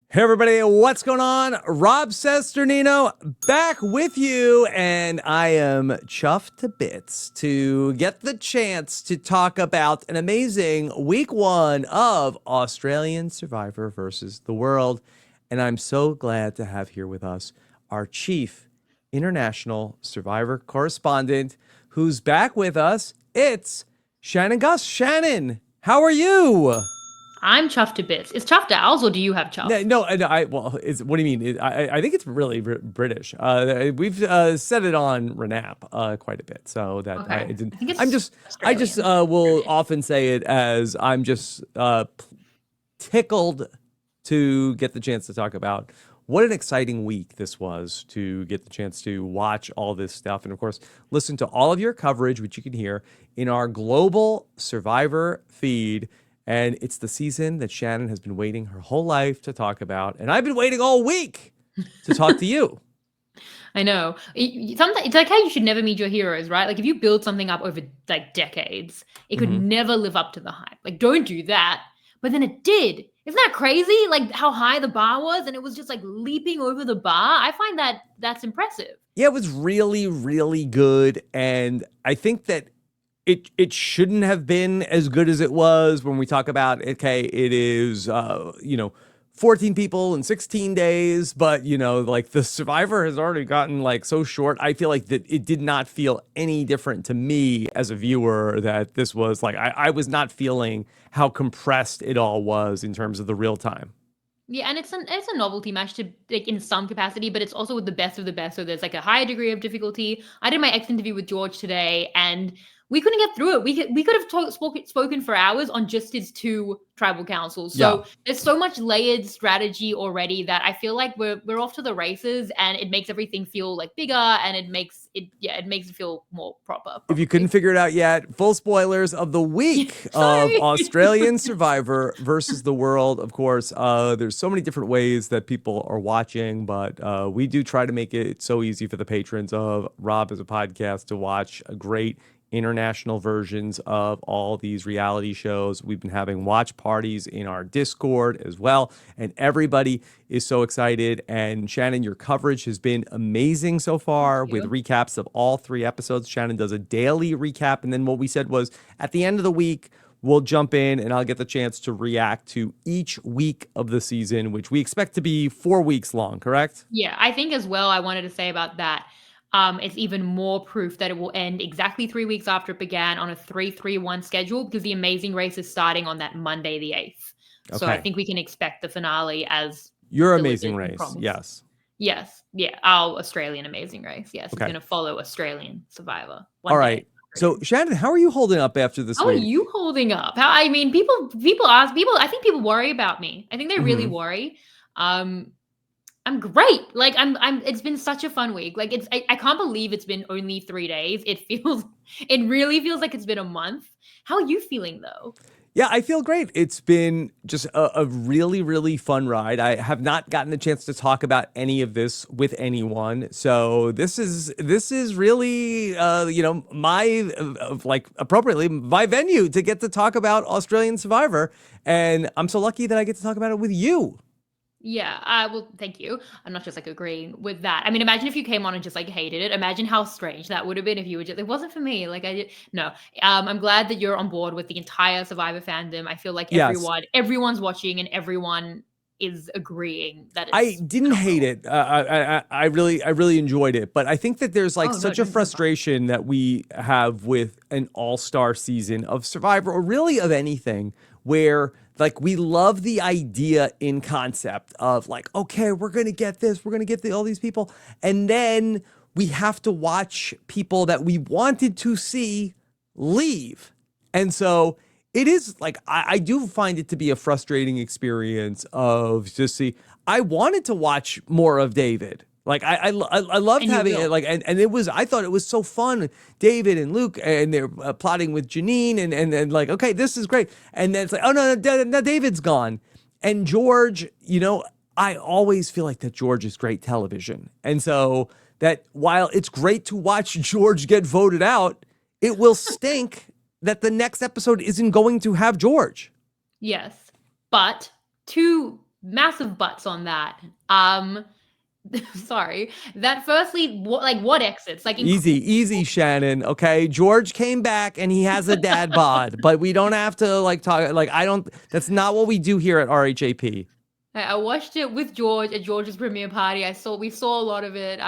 Hey everybody, what's going on? Rob Cesternino back with you, and I am chuffed to bits to get the chance to talk about an amazing week one of Australian Survivor versus the World. And I'm so glad to have here with us our chief international Survivor correspondent who's back with us. It's Shannon Guss. Shannon, how are you? I'm chuffed to bits. Is chuffed owls or do you have chuff? Well, what do you mean? I think it's really British. We've said it on RHAP quite a bit, so that I Okay. didn't. I think I'm it's just, I just Australian. will often say it as I'm just tickled to get the chance to talk about what an exciting week this was to get the chance to watch all this stuff. And of course, listen to all of your coverage, which you can hear in our global Survivor feed. And it's the season that Shannon has been waiting her whole life to talk about. And I've been waiting all week to talk to you. I know. Sometimes it's like how you should never meet your heroes, right? Like if you build something up over like decades, it could Mhm. never live up to the hype. Like don't do that. But then it did. Isn't that crazy? Like how high the bar was and it was just like leaping over the bar. I find that's impressive. Yeah, it was really, really good. And I think that it shouldn't have been as good as it was when we talk about, okay, it is 14 people in 16 days, but like the Survivor has already gotten like so short. I feel like that it did not feel any different to me as a viewer, that this was like I was not feeling how compressed it all was in terms of the real time. Yeah, and it's a novelty match to like in some capacity, but it's also with the best of the best. So there's like a higher degree of difficulty. I did my X interview with George today, and we couldn't get through it. We could have spoken for hours on just his two tribal councils. Yeah. So there's so much layered strategy already that I feel like we're off to the races, and it makes everything feel like bigger, and it makes it feel more proper. If you couldn't Probably. figure it out yet, full spoilers of the week of Sorry. Australian Survivor versus the World. Of course, there's so many different ways that people are watching, but we do try to make it so easy for the patrons of Rob as a podcast to watch a great international versions of all these reality shows. We've been having watch parties in our Discord as well, and everybody is so excited. And Shannon, your coverage has been amazing so Thank far with you. recaps of all three episodes. Shannon does a daily recap, and then what we said was at the end of the week, we'll jump in and I'll get the chance to react to each week of the season, which we expect to be 4 weeks long, correct? Yeah, I think as well, I wanted to say about that. It's even more proof that it will end exactly 3 weeks after it began on a 3-3-1 schedule because the Amazing Race is starting on that Monday, the 8th. So I Okay. think we can expect the finale as Your Amazing delivered and Race. promised. Yes. Yes. Yeah. Our Australian Amazing Race. Yes. It's Okay. going to follow Australian Survivor All one day. right. So Shannon, how are you holding up after this How are week? you holding up? How, I mean, people ask people. I think people worry about me. I think they really Mhm. worry. Um, I'm great. Like I'm it's been such a fun week. Like I can't believe it's been only 3 days. It really feels like it's been a month. How are you feeling though? Yeah, I feel great. It's been just a really, really fun ride. I have not gotten the chance to talk about any of this with anyone, so this is really, my like appropriately my venue to get to talk about Australian Survivor, and I'm so lucky that I get to talk about it with you. Yeah, well, thank you. I'm not just like agreeing with that. I mean, imagine if you came on and just like hated it. Imagine how strange that would have been if you were just, it wasn't for me. Like I did, no. I'm glad that you're on board with the entire Survivor fandom. I feel like Yes, everyone's watching and everyone is agreeing that I it's didn't hate phenomenal. it. I really enjoyed it, but I think that there's like Oh no, such a don't stop. frustration that we have with an all-star season of Survivor, or really of anything, where like we love the idea in concept of like, okay, we're gonna get this, we're gonna get all these people, and then we have to watch people that we wanted to see leave, and so it is like I do find it to be a frustrating experience of just see. I wanted to watch more of David. Like I loved And you having it. will. Like and it was, I thought it was so fun. David and Luke, and they're plotting with Janine, and like, okay, this is great. And then it's like, oh no, David's gone. And George, I always feel like that George is great television, and so that while it's great to watch George get voted out, it will stink that the next episode isn't going to have George. Yes. But to massive butts on that. Sorry. That firstly, what exits? Like Easy, Shannon. Okay, George came back and he has a dad bod, but we don't have to like talk. Like I don't. That's not what we do here at RHAP. I watched it with George at George's premiere party. We saw a lot of it.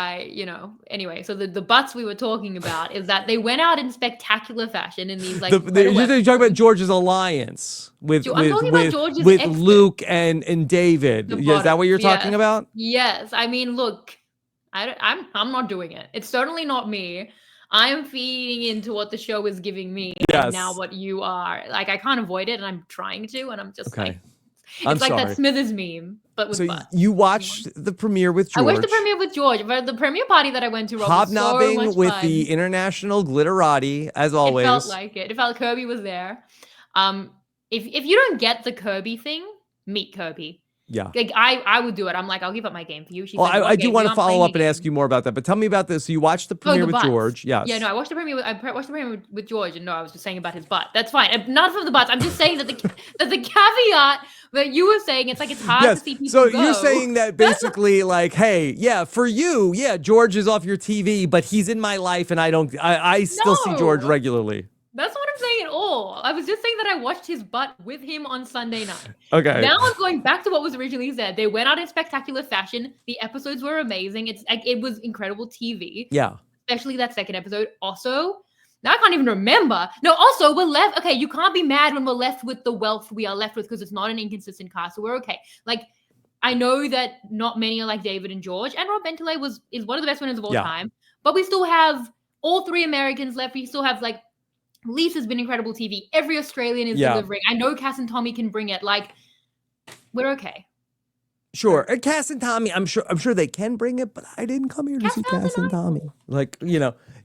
Anyway, so the butts we were talking about is that they went out in spectacular fashion in these like You're talking about George's alliance with I'm talking about George's with exit. Luke and David. Is that what you're talking about? Yes. I mean, look, I'm not doing it. It's certainly not me. I'm feeding into what the show is giving me. Yes. And now what you are. Like, I can't avoid it, and I'm trying to, and I'm just okay. like, it's like that Smithers meme, but with butts. You watched the premiere with George. I watched the premiere with George, but the premiere party that I went to, Rob, hobnobbing was so much with fun. the international glitterati, as always. It felt like it. It felt Kirby was there. If you don't get the Kirby thing, meet Kirby. Yeah. Like I would do it. I'm like, I'll give up my game for you. She's like, I do want to follow up and ask you more about that, but tell me about this. So you watched the premiere with George. Yes. Yeah, no, I watched the premiere with George, and no, I was just saying about his butt. That's fine. Not from the butts. I'm just saying that the caveat that you were saying, it's like it's hard to see people So go. You're saying that basically like, hey, yeah, for you, yeah, George is off your TV, but he's in my life and I still see George regularly. That's not what I'm saying at all. I was just saying that I watched his butt with him on Sunday night. Okay. Now I'm going back to what was originally said. They went out in spectacular fashion. The episodes were amazing. It was incredible TV. Yeah. Especially that second episode. Also, now I can't even remember. No, also, we're left. Okay, you can't be mad when we're left with the wealth we are left with because it's not an inconsistent cast. So we're okay. Like, I know that not many are like David and George, and Rob Bentley is one of the best winners of all time. But we still have all three Americans left. We still have like Lisa's been incredible TV. Every Australian is delivering. I know Cass and Tommy can bring it. Like, we're okay. Sure, and Cass and Tommy, I'm sure they can bring it, but I didn't come here to see Cass and Tommy. Like,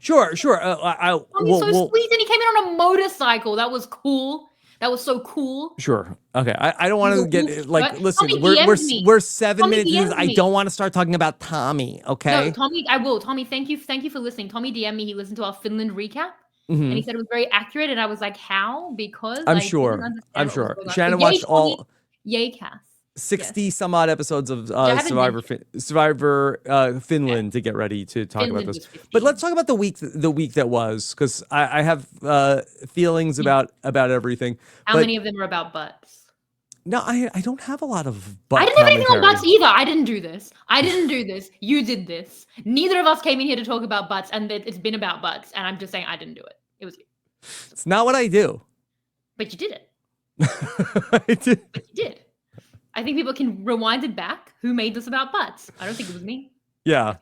sure. Tommy's so sweet, and he came in on a motorcycle. That was cool. That was so cool. Sure. Okay. I don't want to get like. Listen, Tommy we're 7 minutes into this. I me. don't want to start talking about Tommy. Okay. No, Tommy, I will. Tommy, thank you for listening. Tommy DM'd me. He listened to our Finland recap. Mm-hmm. And he said it was very accurate, and I was like, "How?" Because I'm sure. Shannon watched all Cass. 60 some odd episodes of Survivor Finland to get ready to talk about this. But let's talk about the week that was, because I have feelings about everything. How many of them are about butts? No, I don't have a lot of butt. I didn't have anything on butts either. I didn't do this. You did this. Neither of us came in here to talk about butts, and it's been about butts. And I'm just saying I didn't do it. It was you. It's not what I do. But you did it. I did. But you did. I think people can rewind it back. Who made this about butts? I don't think it was me. Yeah.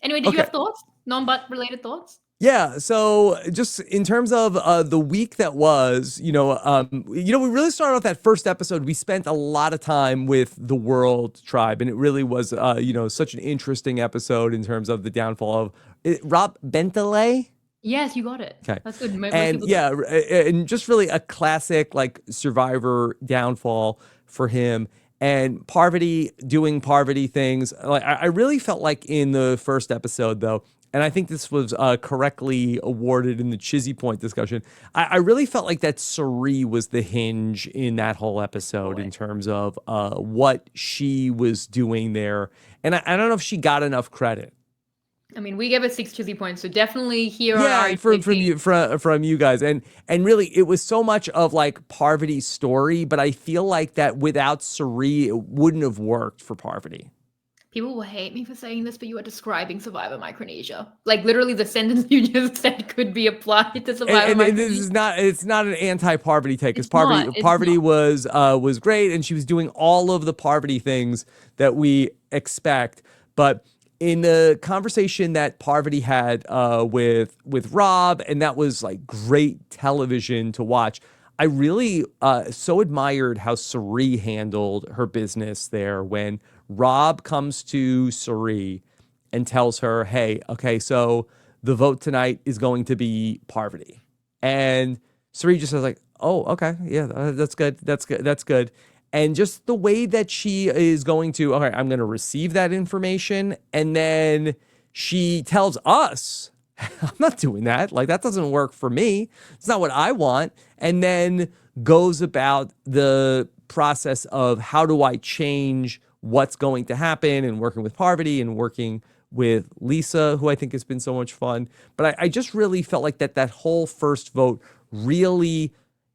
Anyway, did you have thoughts? Non-butt related thoughts? Yeah, so just in terms of the week that was, we really started off that first episode. We spent a lot of time with the World Tribe, and it really was, such an interesting episode in terms of the downfall of Rob Bentley. Yes, you got it. Okay, that's good. And just really a classic like Survivor downfall for him. And Parvati doing Parvati things. Like I really felt like in the first episode, though, and I think this was correctly awarded in the Chizzy point discussion, I really felt like that Suri was the hinge in that whole episode in terms of what she was doing there. And I don't know if she got enough credit. I mean, we gave it 6 Chizzy points, so definitely here. Yeah, from you guys, and really, it was so much of like Parvati's story, but I feel like that without Suri, it wouldn't have worked for Parvati. People will hate me for saying this, but you are describing Survivor Micronesia. Like literally, the sentence you just said could be applied to Survivor Micronesia. And this is it's not an anti-Parvati take, because Parvati was great, and she was doing all of the Parvati things that we expect, but in the conversation that Parvati had with Rob, and that was like great television to watch. I really so admired how Suri handled her business there when Rob comes to Suri and tells her, hey, okay, so the vote tonight is going to be Parvati. And Suri just says like, oh, okay, yeah, that's good. And just the way that she is going to, okay, I'm going to receive that information. And then she tells us I'm not doing that. Like, that doesn't work for me. It's not what I want. And then goes about the process of how do I change what's going to happen, and working with Parvati and working with Lisa, who I think has been so much fun. But I just really felt like that whole first vote really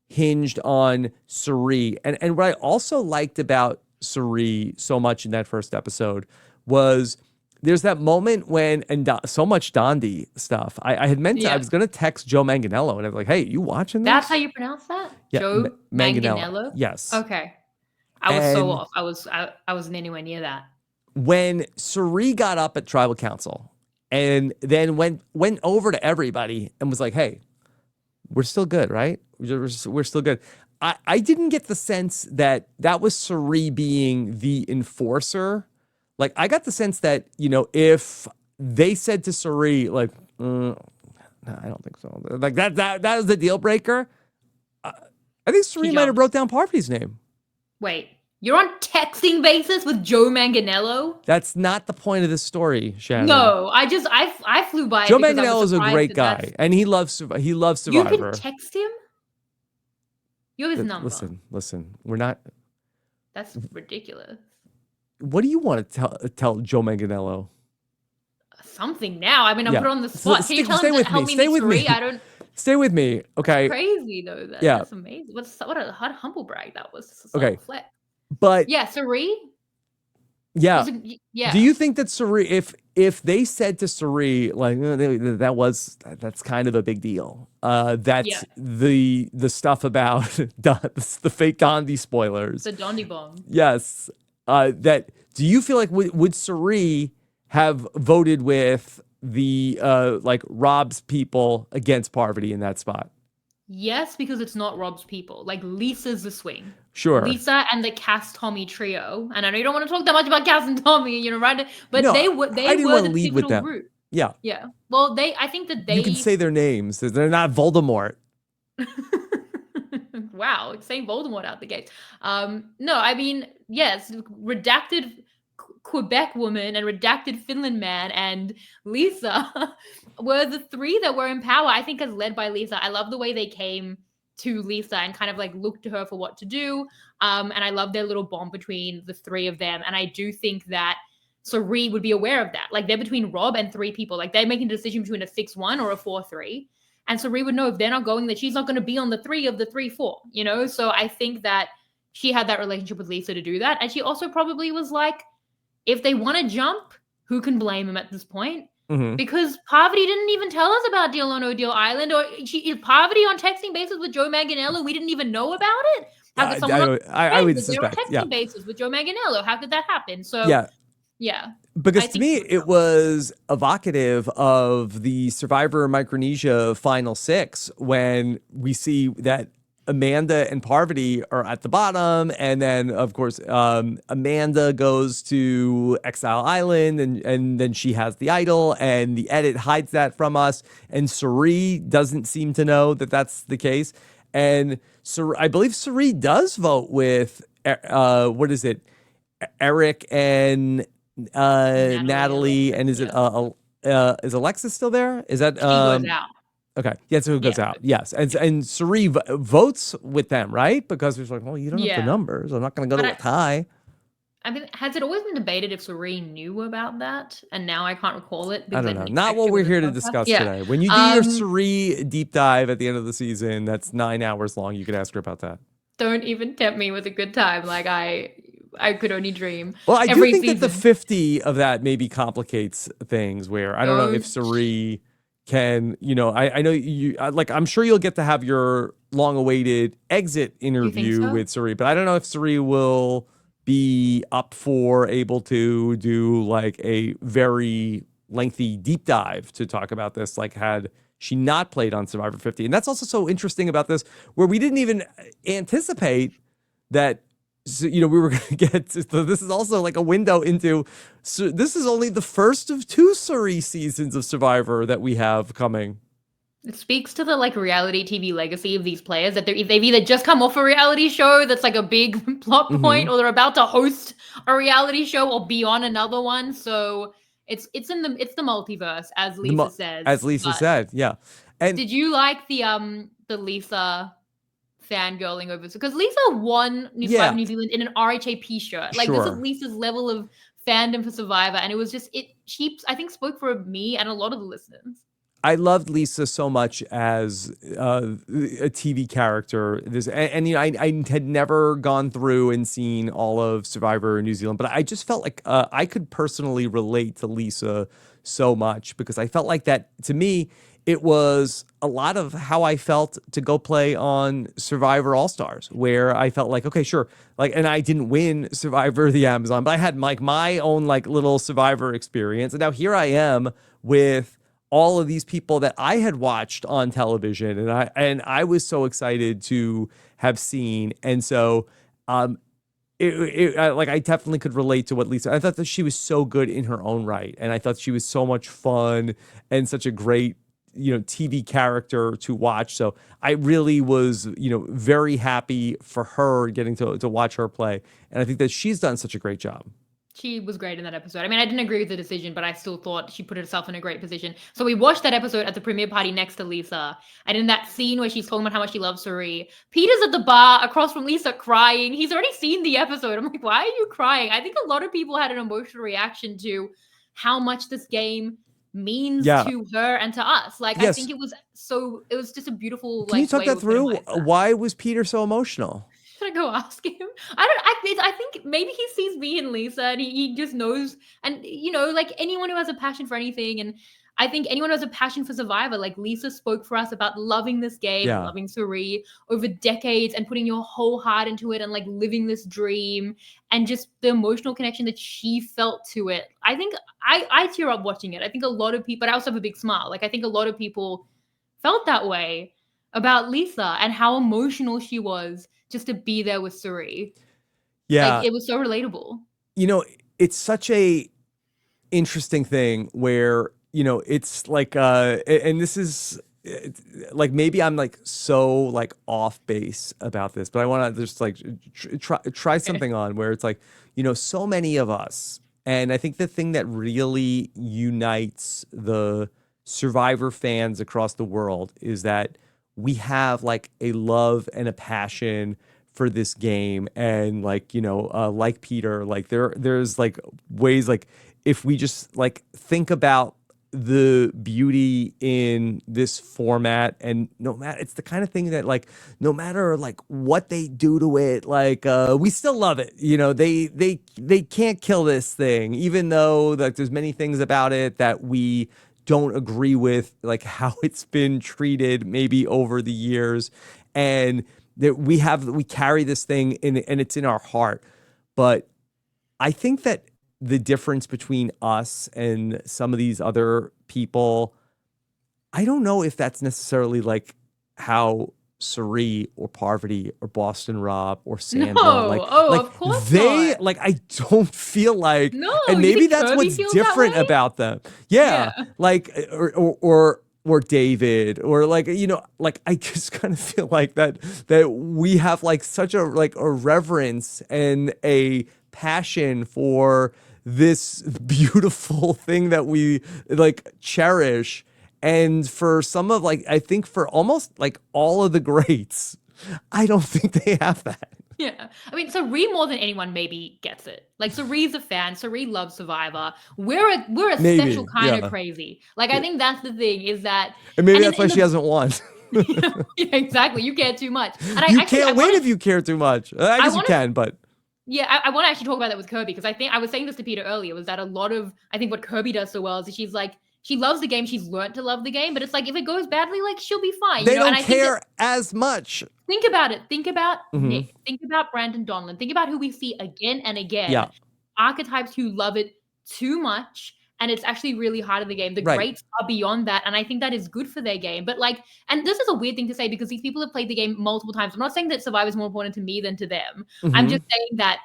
hinged on Suri. And what I also liked about Suri so much in that first episode was there's that moment when, and so much Dondi stuff. I had meant to, I Yeah. was going to text Joe Manganiello, and I was like, hey, you watching this? That's how you pronounce that? Yeah, Joe Manganiello. Manganiello? Yes. Okay. I was so And off. I wasn't anywhere near that. when Suri got up at tribal council and then went over to everybody and was like, hey, we're still good, right? We're still good. I didn't get the sense that was Suri being the enforcer. Like, I got the sense that, if they said to Suri, like, no, I don't think so. Like, that was the deal breaker. I think Suri might have wrote down Parvati's name. Wait, you're on texting basis with Joe Manganiello? That's not the point of this story, Shannon. No, I flew by. Joe Manganiello is a great guy, and he loves Survivor. You can text him? You have his number. Listen. We're not. That's ridiculous. What do you want to tell Joe Manganiello? Something now. I mean, I'm put on the spot. Can you tell him to help me Stay with me. I don't. Stay with me, okay? Crazy though. That's amazing. What a humble brag that was. Okay, flex. But yeah, Suri. Yeah. Do you think that Suri, if they said to Suri, like, that's kind of a big deal. That's the stuff about the fake Dondi spoilers. The Dondi bomb. Yes. Do you feel like would Suri have voted with the Rob's people against Parvati in that spot? Yes, because it's not Rob's people. Like, Lisa's the swing. Sure. Lisa and the Cass Tommy trio. And I know you don't want to talk that much about Cass and Tommy, right? But no, they were the lead with them. Group. Yeah. Yeah. Well, I think that they. You can say their names. They're not Voldemort. Wow, saying Voldemort out the gate. No, I mean, yes, redacted Quebec woman and redacted Finland man and Lisa were the three that were in power, I think, as led by Lisa. I love the way they came to Lisa and kind of like looked to her for what to do. And I love their little bond between the three of them. And I do think that Suri would be aware of that. Like, they're between Rob and three people. Like, they're making a decision between a 6-1 or a 4-3. And Suri would know if they're not going, that she's not going to be on the 3 of the 3-4, So I think that she had that relationship with Lisa to do that. And she also probably was like, if they want to jump, who can blame him at this point? Mm-hmm. Because Parvati didn't even tell us about Deal or No Deal Island, or is Parvati on texting basis with Joe Manganiello? We didn't even know about it. How could someone I would suspect, on texting basis with Joe Manganiello? How could that happen? So yeah. Because to me, it was evocative of the Survivor Micronesia Final 6 when we see that Amanda and Parvati are at the bottom, and then of course Amanda goes to Exile Island, and then she has the idol, and the edit hides that from us, and Suri doesn't seem to know that that's the case, and I believe Suri does vote with what is it, Eric and Natalie, and is Alexis still there? Is that she goes out? Okay. Yeah, so who goes out? Yes. And Suri votes with them, right? Because it's like, well, you don't have the numbers. I'm not going to go to a tie. I mean, has it always been debated if Suri knew about that? And now I can't recall it. I don't know. Not what we're here to discuss today. When you do your Suri deep dive at the end of the season, that's 9 hours long. You could ask her about that. Don't even tempt me with a good time. Like, I could only dream. Well, I do think that the 50 of that maybe complicates things, where I don't know if Suri can, I know you, like, I'm sure you'll get to have your long-awaited exit interview with Suri, but I don't know if Suri will be up for able to do like a very lengthy deep dive to talk about this, like had she not played on Survivor 50. And that's also so interesting about this, where we didn't even anticipate that. So, we were going to get to, so this is also like a window into, so this is only the first of 2 Suri seasons of Survivor that we have coming. It speaks to the like reality TV legacy of these players, that they've either just come off a reality show that's like a big plot point, or they're about to host a reality show or be on another one. So It's the multiverse, as The Lisa says. as Lisa But said, yeah. And did you like the Lisa fangirling over, because Lisa won Survivor yeah, New Zealand in an RHAP shirt. Like, this is sure. Lisa's level of fandom for Survivor, and it was just it. She, I think, spoke for me and a lot of the listeners. I loved Lisa so much as a TV character. And you know, I had never gone through and seen all of Survivor New Zealand, but I just felt like I could personally relate to Lisa so much because I felt like that to me, it was a lot of how I felt to go play on Survivor All Stars, where I felt like, okay, sure, like, and I didn't win Survivor the Amazon, but I had like my own like little Survivor experience, and now here I am with all of these people that I had watched on television, and I was so excited to have seen, and so like I definitely could relate to what Lisa. I thought that she was so good in her own right, and I thought she was so much fun and such a great TV character to watch. So I really was very happy for her getting to watch her play, and I think that she's done such a great job. She was great in that episode. I mean, I didn't agree with the decision, but I still thought she put herself in a great position. So we watched that episode at the premiere party next to Lisa. And in that scene where she's talking about how much she loves Suri, Peter's at the bar across from Lisa crying. He's already seen the episode. I'm like, why are you crying? I think a lot of people had an emotional reaction to how much this game means to her and to us. Like, yes. I think it was just a beautiful, Can you talk way that through? That. Why was Peter so emotional? Should I go ask him? I think maybe he sees me and Lisa, and he just knows. And like anyone who has a passion for anything, and I think anyone who has a passion for Survivor, like Lisa spoke for us about loving this game, and loving Suri over decades, and putting your whole heart into it, and like living this dream, and just the emotional connection that she felt to it. I think I tear up watching it. I think a lot of people, but I also have a big smile. Like, I think a lot of people felt that way about Lisa and how emotional she was just to be there with Suri. Yeah. Like, it was so relatable. It's such a interesting thing where, it's like, and this is like, maybe I'm like so like off base about this, but I want to just like try something on where it's like, so many of us, and I think the thing that really unites the Survivor fans across the world is that we have like a love and a passion for this game, and like like Peter, like there's like ways, like if we just like think about the beauty in this format, and no matter, it's the kind of thing that like no matter like what they do to it, like we still love it. They can't kill this thing, even though like there's many things about it that we don't agree with, like how it's been treated maybe over the years, and that we carry this thing in, and it's in our heart. But I think that the difference between us and some of these other people, I don't know if that's necessarily like how Suri or Parvati or Boston Rob or Sandra, of course they not. Like, I don't feel like, no, and maybe that's Kirby what's different about them. Yeah. Like, or David, or like, like I just kind of feel like that we have like such a like a reverence and a passion for this beautiful thing that we like cherish. And for some of like, I think for almost like all of the greats, I don't think they have that. Yeah. I mean, Suri more than anyone maybe gets it. Like, Suri's a fan. Suri loves Survivor. We're a special kind of crazy. Like, I think that's the thing, is that... And maybe that's why she hasn't won. Yeah, exactly. You care too much. And you can't win if you care too much. I guess you can, but... Yeah, I want to actually talk about that with Kirby, because I think I was saying this to Peter earlier, was that a lot of... I think what Kirby does so well is she's like... She loves the game. She's learned to love the game, but it's like if it goes badly, like she'll be fine. They don't care as much. Think about it. Think about Nick. Think about Brandon Donlan. Think about who we see again and again. Yeah. Archetypes who love it too much, and it's actually really hard in the game. The greats are beyond that, and I think that is good for their game. But like, and this is a weird thing to say because these people have played the game multiple times. I'm not saying that Survivor is more important to me than to them. I'm just saying that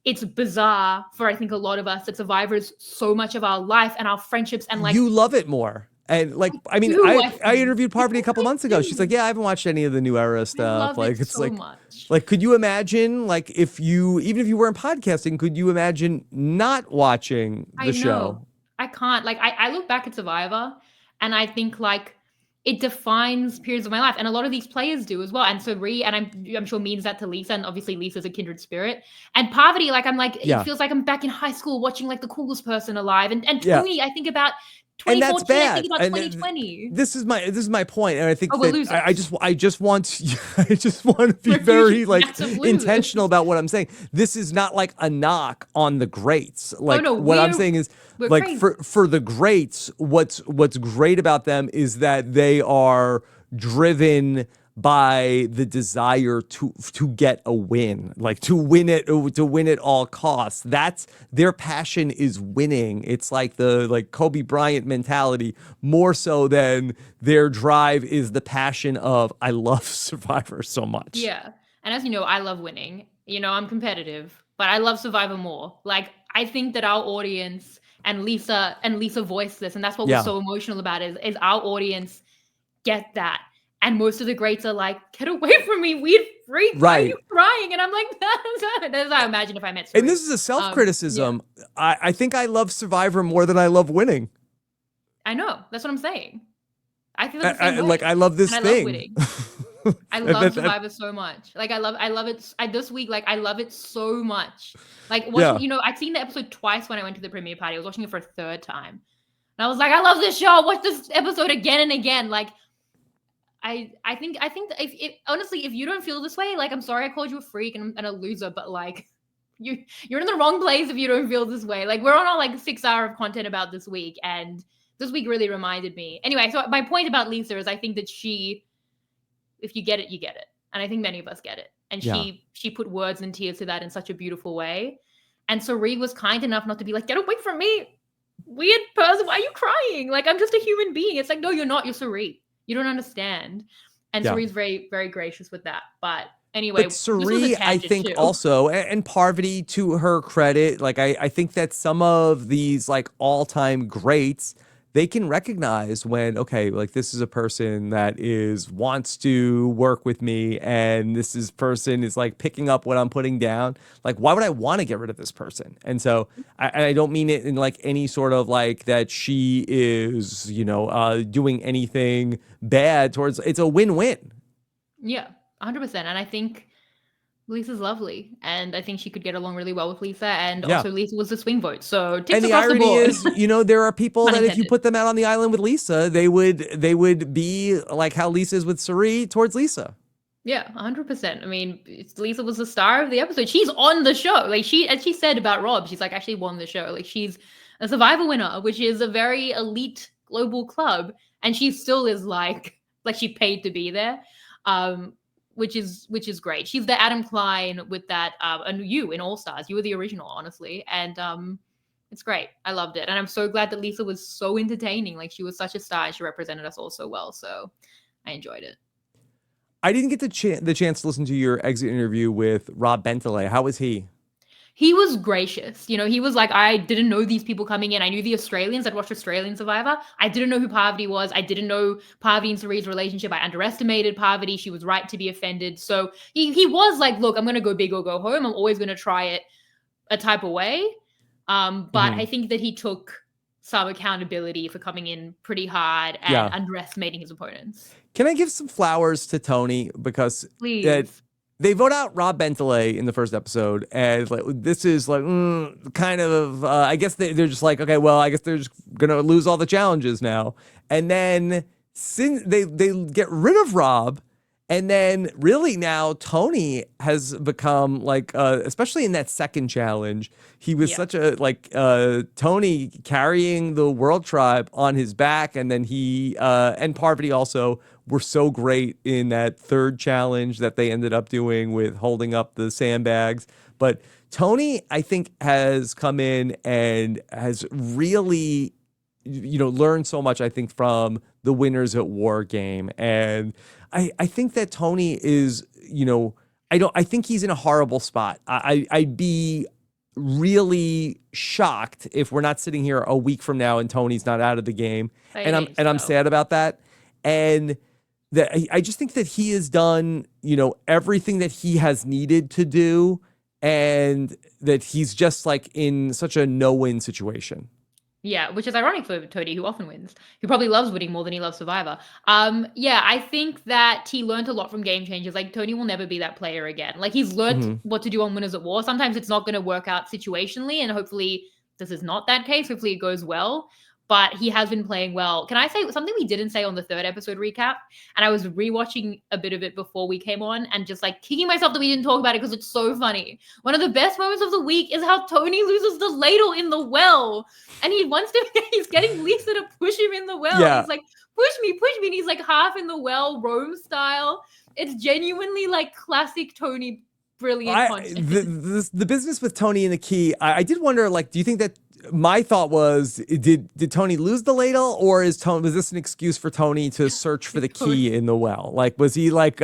it's bizarre for, I think, a lot of us that Survivor is so much of our life and our friendships, and like... You love it more. And like, I mean, I interviewed Parvati a couple months ago. She's like, yeah, I haven't watched any of the new era stuff. Like, it's so much. Like, could you imagine, like, even if you weren't podcasting, could you imagine not watching the show? I can't. Like, I look back at Survivor and I think, like, it defines periods of my life. And a lot of these players do as well. And so and I'm sure means that to Lisa. And obviously Lisa's a kindred spirit. And Parvati, like, I'm like, it Yeah. feels like I'm back in high school watching like the coolest person alive. And Yeah. Tony, I think about And that's 2014, I think bad. about And 2020. this is my point. And I think Oh, we're that losers. I just want I just want to be We're very like massive intentional losers. about what I'm saying. This is not like a knock on the greats. Oh Like no, what I'm saying is we're like crazy. for the greats, what's great about them is that they are driven by the desire to get a win, like to win at all costs. That's their passion, is winning. It's like the Kobe Bryant mentality, more so than their drive is the passion of I love Survivor so much. Yeah. And as you know, I love winning. You know, I'm competitive, but I love Survivor more. Like, I think that our audience and Lisa voiced this, and that's what was Yeah. so emotional about it, is our audience get that. And most of the greats are like, get away from me, weird freak. Why are you Right. crying? And I'm like, that's how I imagine if I met And Suri. this is a Yeah, self-criticism. I think I love Survivor more than I love winning. I know. That's what I'm saying. I feel the same way. Like I love this And I love thing. winning. I love Survivor so much. Like, I love it. This week, like, I love it so much. Like, watching, Yeah. you know, I'd seen the episode twice when I went to the premiere party. I was watching it for a third time. And I was like, I love this show. I'll watch this episode again and again. Like, I think that if honestly, if you don't feel this way, like, I'm sorry I called you a freak and a loser, but like, you're in the wrong place if you don't feel this way. Like, we're on our like 6 hour of content about this week, and this week really reminded me. Anyway, so my point about Lisa is I think that if you get it, you get it. And I think many of us get it. And Yeah. she put words and tears to that in such a beautiful way. And Suri was kind enough not to be like, get away from me, weird person. Why are you crying? Like, I'm just a human being. It's like, no, you're not. You're Suri. You don't understand. And Yeah. Suri's very, very gracious with that. But anyway, But this was a Suri, I tangent think too. also, and Parvati, to her credit, like I think that some of these like all-time greats, they can recognize when, okay, like this is a person that wants to work with me, and person is like picking up what I'm putting down. Like, why would I want to get rid of this person? And so I don't mean it in like any sort of like that she is, doing anything bad towards. It's a win-win. Yeah, 100%. And I think Lisa's lovely, and I think she could get along really well with Lisa. And Yeah. also, Lisa was the swing vote, so ticks And the across the irony board. is, there are people that if you Unintended. put them out on the island with Lisa, they would be like how Lisa is with Suri towards Lisa. Yeah, 100%. I mean, Lisa was the star of the episode. She's on the show. Like, as she said about Rob, she's like actually won the show. Like, she's a Survivor winner, which is a very elite global club, and she still is like she paid to be there. Which is great. She's the Adam Klein with that, and you in All Stars. You were the original, honestly, and it's great. I loved it, and I'm so glad that Lisa was so entertaining. Like, she was such a star, and she represented us all so well. So I enjoyed it. I didn't get the chance to listen to your exit interview with Rob Bentley. How was he? He was gracious. You know, he was like, I didn't know these people coming in. I knew the Australians. I'd watched Australian Survivor. I didn't know who Parvati was. I didn't know Parvati and Suri's relationship. I underestimated Parvati. She was right to be offended. So he was like, look, I'm going to go big or go home. I'm always going to try it a type of way. But I think that he took some accountability for coming in pretty hard and underestimating his opponents. Can I give some flowers to Tony? Because Please. they vote out Rob Bentley in the first episode, and like this is like kind of I guess they're just like, okay, well, I guess they're just gonna lose all the challenges now, and then since they get rid of Rob, and then really now Tony has become like especially in that second challenge, he was such a Tony carrying the World Tribe on his back, and then he and Parvati also were so great in that third challenge that they ended up doing with holding up the sandbags. But Tony, I think, has come in and has really, learned so much, I think, from the Winners at War game. And I think that Tony is, I think he's in a horrible spot. I'd be really shocked if we're not sitting here a week from now and Tony's not out of the game. I'm sad about that. And that I just think that he has done, everything that he has needed to do, and that he's just like in such a no-win situation. Yeah, which is ironic for Tony, who often wins. Who probably loves winning more than he loves Survivor. Yeah, I think that he learned a lot from Game Changers. Like Tony will never be that player again. Like he's learned Hmm. what to do on Winners at War. Sometimes it's not going to work out situationally, and hopefully this is not that case. Hopefully it goes well. But he has been playing well. Can I say something we didn't say on the third episode recap? And I was rewatching a bit of it before we came on, and just like kicking myself that we didn't talk about it because it's so funny. One of the best moments of the week is how Tony loses the ladle in the well. And he wants to, he's getting Lisa to push him in the well. Yeah. He's like, push me. And he's like half in the well, Rome style. It's genuinely like classic Tony brilliant content. The business with Tony and the key, I did wonder, like, do you think that my thought was, did Tony lose the ladle, or was this an excuse for Tony to search for the key in the well? Like, was he like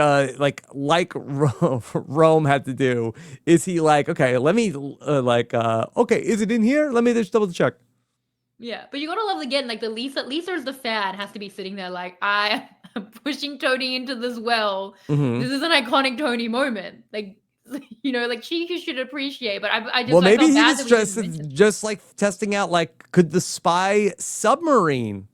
Rome had to do? Is he like, okay, let me okay, is it in here? Let me just double check. Yeah, but you gotta love again, like the Lisa is the fan, has to be sitting there like, I am pushing Tony into this well. Mm-hmm. This is an iconic Tony moment. Like, you know, like she should appreciate, but I just Well, maybe felt he bad was that we didn't mention. just like testing out, like, could the spy submarine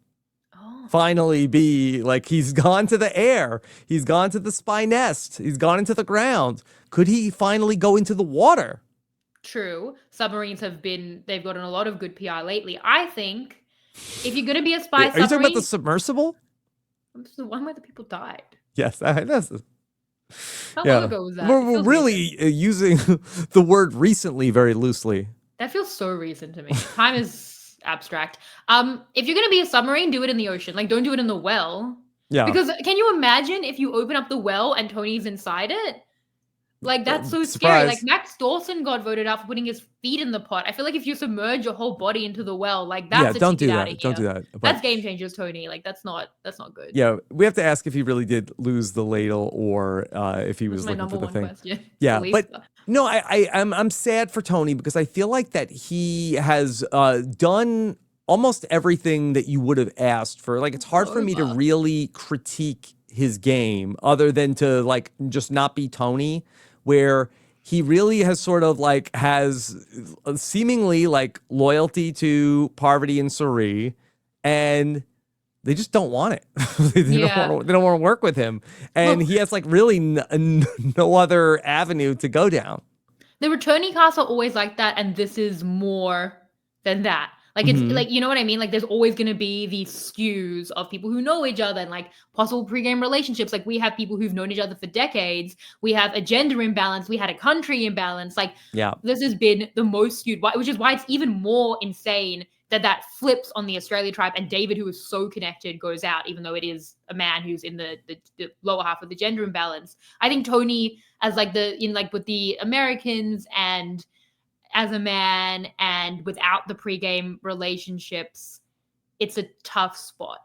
Oh, finally be like, he's gone to the air, he's gone to the spy nest, he's gone into the ground. Could he finally go into the water? true. Submarines they've gotten a lot of good PR lately. I think if you're gonna be a spy Are you talking about submarine, the submersible? it's the one where the people died. Yes, that's How yeah. long ago was that? We're really using the word recently very loosely. That feels so recent to me. Time is abstract. If you're gonna be a submarine, do it in the ocean. Like, don't do it in the well. Yeah. Because can you imagine if you open up the well and Tony's inside it? Like, that's so scary. Surprise. Like, Max Dawson got voted out for putting his feet in the pot. I feel like if you submerge your whole body into the well, like that's a don't ticket do out that. of Don't do here. that. But That's Game Changers, Tony. Like, that's not good. yeah, we have to ask if he really did lose the ladle, or if he was That's my looking for number the one thing. question. Yeah, Believe but no, I'm sad for Tony, because I feel like that he has done almost everything that you would have asked for. Like, it's hard for me to really critique his game other than to like just not be Tony, where he really has sort of like has seemingly like loyalty to Parvati and Suri, and they just don't want it. They don't want to work with him, and he has like really no other avenue to go down. The returning casts are always like that, and this is more than that. Like, it's like, you know what I mean? Like, there's always going to be these skews of people who know each other and like possible pregame relationships. Like, we have people who've known each other for decades. We have a gender imbalance. We had a country imbalance. Like, Yeah. this has been the most skewed, which is why it's even more insane that flips on the Australia tribe, and David, who is so connected, goes out, even though it is a man who's in the lower half of the gender imbalance. I think Tony, as like with the Americans and as a man and without the pregame relationships, it's a tough spot.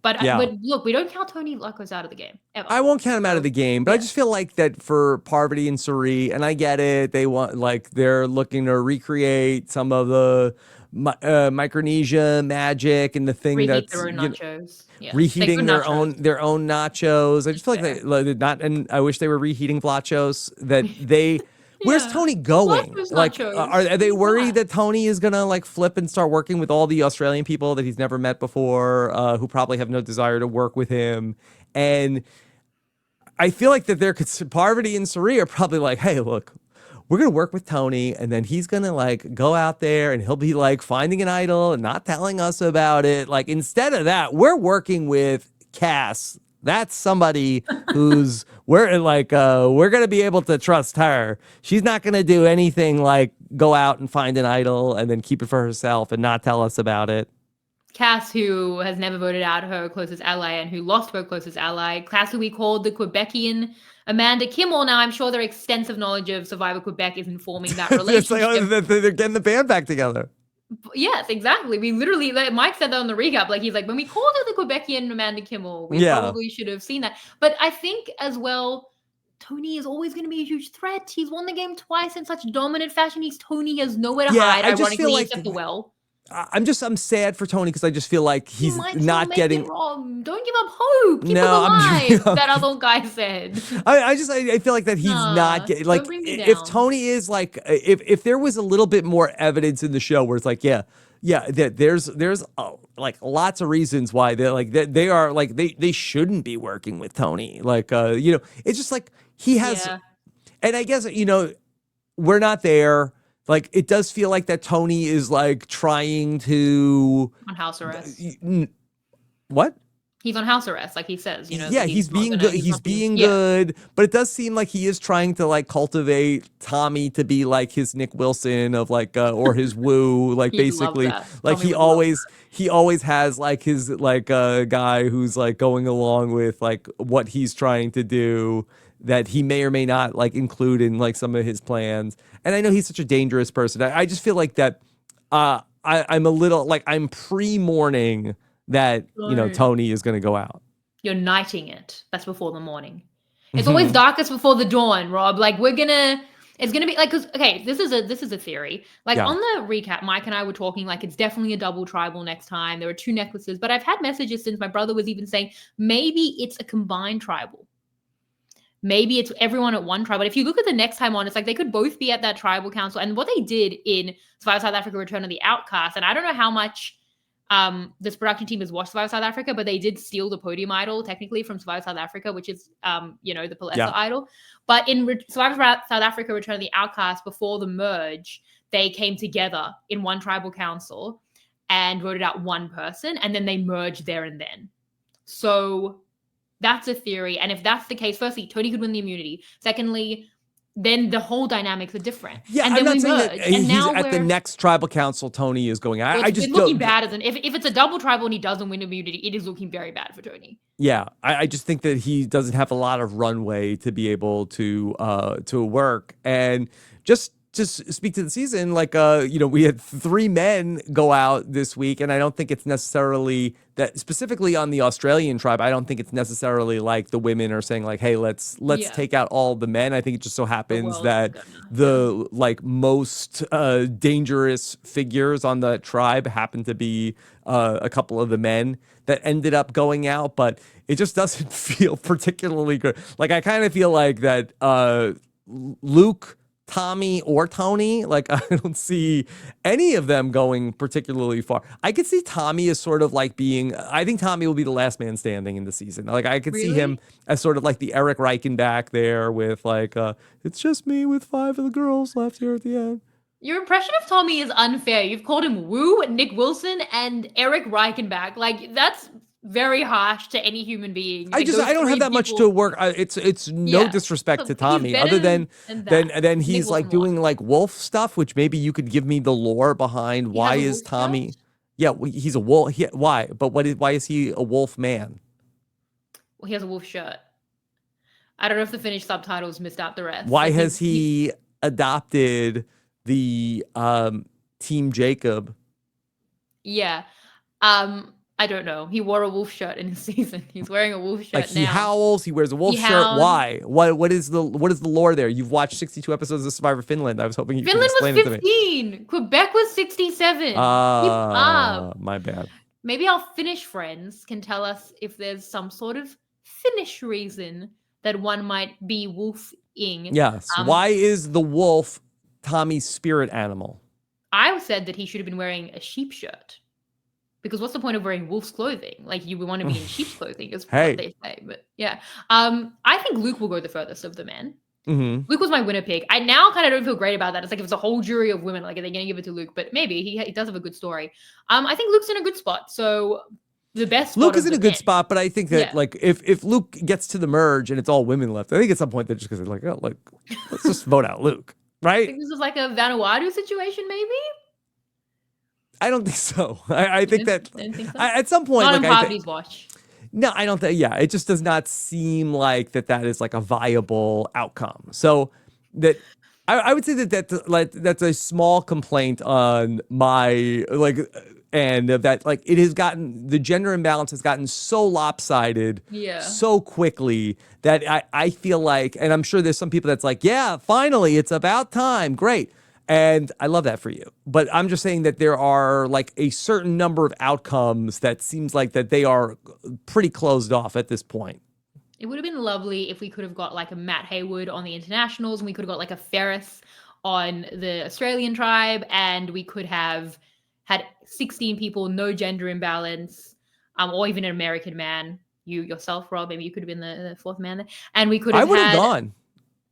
But look, we don't count Tony Lucas out of the game ever. I won't count him out of the game, but I just feel like that for Parvati and Suri, and I get it, they want, like, they're looking to recreate some of the Micronesia magic and the thing Reheat that's their own nachos. reheating their own nachos. I just feel like they're not, and I wish they were reheating Vlachos. That they. Where's Tony going? Like, are they worried that Tony is gonna like flip and start working with all the Australian people that he's never met before, who probably have no desire to work with him? And I feel like that Parvati and Suri are probably like, hey, look, we're gonna work with Tony, and then he's gonna like go out there and he'll be like finding an idol and not telling us about it. Like, instead of that, we're working with Cass. That's somebody who's we're gonna be able to trust her. She's not gonna do anything like go out and find an idol and then keep it for herself and not tell us about it. Cass, who has never voted out her closest ally and who lost her closest ally. Cass, who we called the Quebecian Amanda Kimmel. Now, I'm sure their extensive knowledge of Survivor Quebec is informing that relationship. It's like, they're getting the band back together. Yes, exactly. We literally, like, Mike said that on the recap. Like, he's like, when we called her the Quebecian Amanda Kimmel, we probably should have seen that. But I think as well, Tony is always going to be a huge threat. He's won the game twice in such dominant fashion. Tony has nowhere to hide, ironically, except the well. I'm sad for Tony because I just feel like he's not getting. Wrong. Don't give up hope. Keep it alive. That other guy said. I feel like that he's not getting, like, if Tony is like, if there was a little bit more evidence in the show where it's like, yeah, Yeah, there's like lots of reasons why they're like they are like they shouldn't be working with Tony. Like it's just like he has, Yeah, and I guess we're not there. Like it does feel like that Tony is like trying to on house arrest. what? He's on house arrest, like he says, Yeah, he's he's not being gonna, good. he's He's not being, being yeah, good, but it does seem like he is trying to like cultivate Tommy to be like his Nick Wilson of like or his woo, like he'd love basically that. like Tommy would love that. he always has like his like guy who's like going along with like what he's trying to do that he may or may not like include in like some of his plans. And I know he's such a dangerous person. I just feel like that I'm a little like I'm pre-mourning that Don't. Tony is going to go out. You're nighting it. That's before the morning. It's always Hmm. darkest before the dawn, Rob. Like it's gonna be like, cause okay, this is a theory. Like Yeah. on the recap, Mike and I were talking like it's definitely a double tribal next time. There were two necklaces, but I've had messages since my brother was even saying maybe it's a combined tribal. Maybe it's everyone at one tribe. But if you look at the next time on, it's like they could both be at that tribal council. And what they did in Survivor South Africa Return of the Outcast, and I don't know how much this production team has watched Survivor South Africa, but they did steal the podium idol technically from Survivor South Africa, which is the Palesa Yeah. idol. But in Survivor South Africa Return of the Outcast, before the merge, they came together in one tribal council and voted out one person, and then they merged there and then. So that's a theory. And if that's the case, firstly, Tony could win the immunity. Secondly, then the whole dynamics are different. Yeah, And I'm then we not saying that merge. And he's now at the we're next tribal council. Tony is going. well, I it's just looking don't. bad as if it's a double tribal and he doesn't win immunity, it is looking very bad for Tony. Yeah, I just think that he doesn't have a lot of runway to be able to work. And just speak to the season, like we had 3 men go out this week, and I don't think it's necessarily that specifically on the Australian tribe. I don't think it's necessarily like the women are saying like, hey, let's Yeah. take out all the men. I think it just so The happens world's that gonna, the like most dangerous figures on the tribe happen to be a couple of the men that ended up going out, but it just doesn't feel particularly good. Like I kind of feel like that Luke, Tommy, or Tony, like I don't see any of them going particularly far. I could see Tommy as sort of like being, I think Tommy will be the last man standing in the season. Like I could see him Really? as sort of like the Eric Reichenbach there with like, it's just me with 5 of the girls left here at the end. Your impression of Tommy is unfair. You've called him Woo, Nick Wilson, and Eric Reichenbach. Like that's very harsh to any human being. Like those I don't have 3 that much people. to work. It's no Yeah. disrespect to He's Tommy, other better than that. then Nick he's like Wilson doing won. like wolf stuff, which maybe you could give me the lore behind He has why a is wolf shirt. Tommy. Yeah, he's a wolf. Why? But why is he a wolf man? Well, he has a wolf shirt. I don't know if the Finnish subtitles missed out the rest. Why Like has he adopted the Team Jacob? yeah. I don't know. He wore a wolf shirt in his season. He's wearing a wolf Like shirt he now. howls, he wears a wolf He shirt. howls. Why? What is the lore there? You've watched 62 episodes of Survivor Finland. I was hoping you could Finland was explain it to me. 15. Quebec was 67. Keep up. My bad. Maybe our Finnish friends can tell us if there's some sort of Finnish reason that one might be wolfing. Yes. Why is the wolf Tommy's spirit animal? I said that he should have been wearing a sheep shirt. Because what's the point of wearing wolf's clothing? Like you would want to be in sheep's clothing, is Hey. what they say. But yeah, I think Luke will go the furthest of the men. Mm-hmm. Luke was my winner pick. I now kind of don't feel great about that. It's like if it's a whole jury of women, like are they going to give it to Luke? But maybe he does have a good story. I think Luke's in a good spot. So the best. Luke spot is of in a the good men. spot, but I think that Yeah. like if Luke gets to the merge and it's all women left, I think at some point they're just gonna like, oh, like let's just vote out Luke, I right? think this is like a Vanuatu situation, maybe. I don't think so. I think that Didn't think so? at some point, Not like on I think. Parvati's watch. No, I don't think. Yeah, it just does not seem like that is like a viable outcome. So that I would say that's a small complaint on my like and that like it has gotten the gender imbalance has gotten so lopsided Yeah. so quickly that I feel like, and I'm sure there's some people that's like, yeah, finally it's about time, great. And I love that for you. But I'm just saying that there are like a certain number of outcomes that seems like that they are pretty closed off at this point. It would have been lovely if we could have got like a Matt Haywood on the internationals, and we could have got like a Ferris on the Australian tribe, and we could have had 16 people, no gender imbalance, or even an American man. You yourself, Rob, maybe you could have been the fourth man there. And we could I have would have had, gone.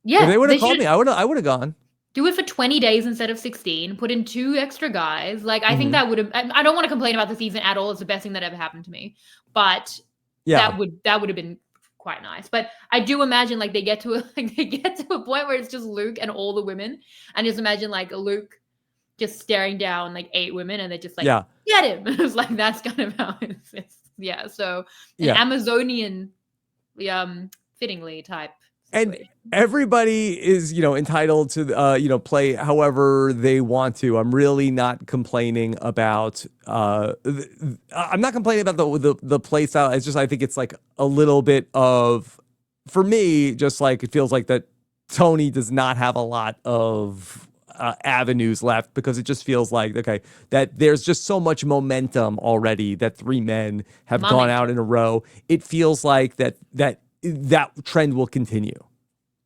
If yeah, they would have they called should me, I would have gone. do it for 20 days instead of 16, put in 2 extra guys. Like, I think Mhm. that would have, I don't want to complain about the season at all. It's the best thing that ever happened to me. But Yeah. that would have been quite nice. But I do imagine like they get to a like they get to a point where it's just Luke and all the women. And just imagine like Luke just staring down like 8 women and they're just like, Yeah. get him. It's like that's kind of how it's yeah. So an Yeah. Amazonian fittingly type And situation. everybody is, entitled to, play however they want to. I'm really not complaining about, I'm not complaining about the play style. It's just, I think it's like a little bit of, for me, just like it feels like that Tony does not have a lot of avenues left, because it just feels like, okay, that there's just so much momentum already that 3 men have gone out in a row. It feels like that trend will continue.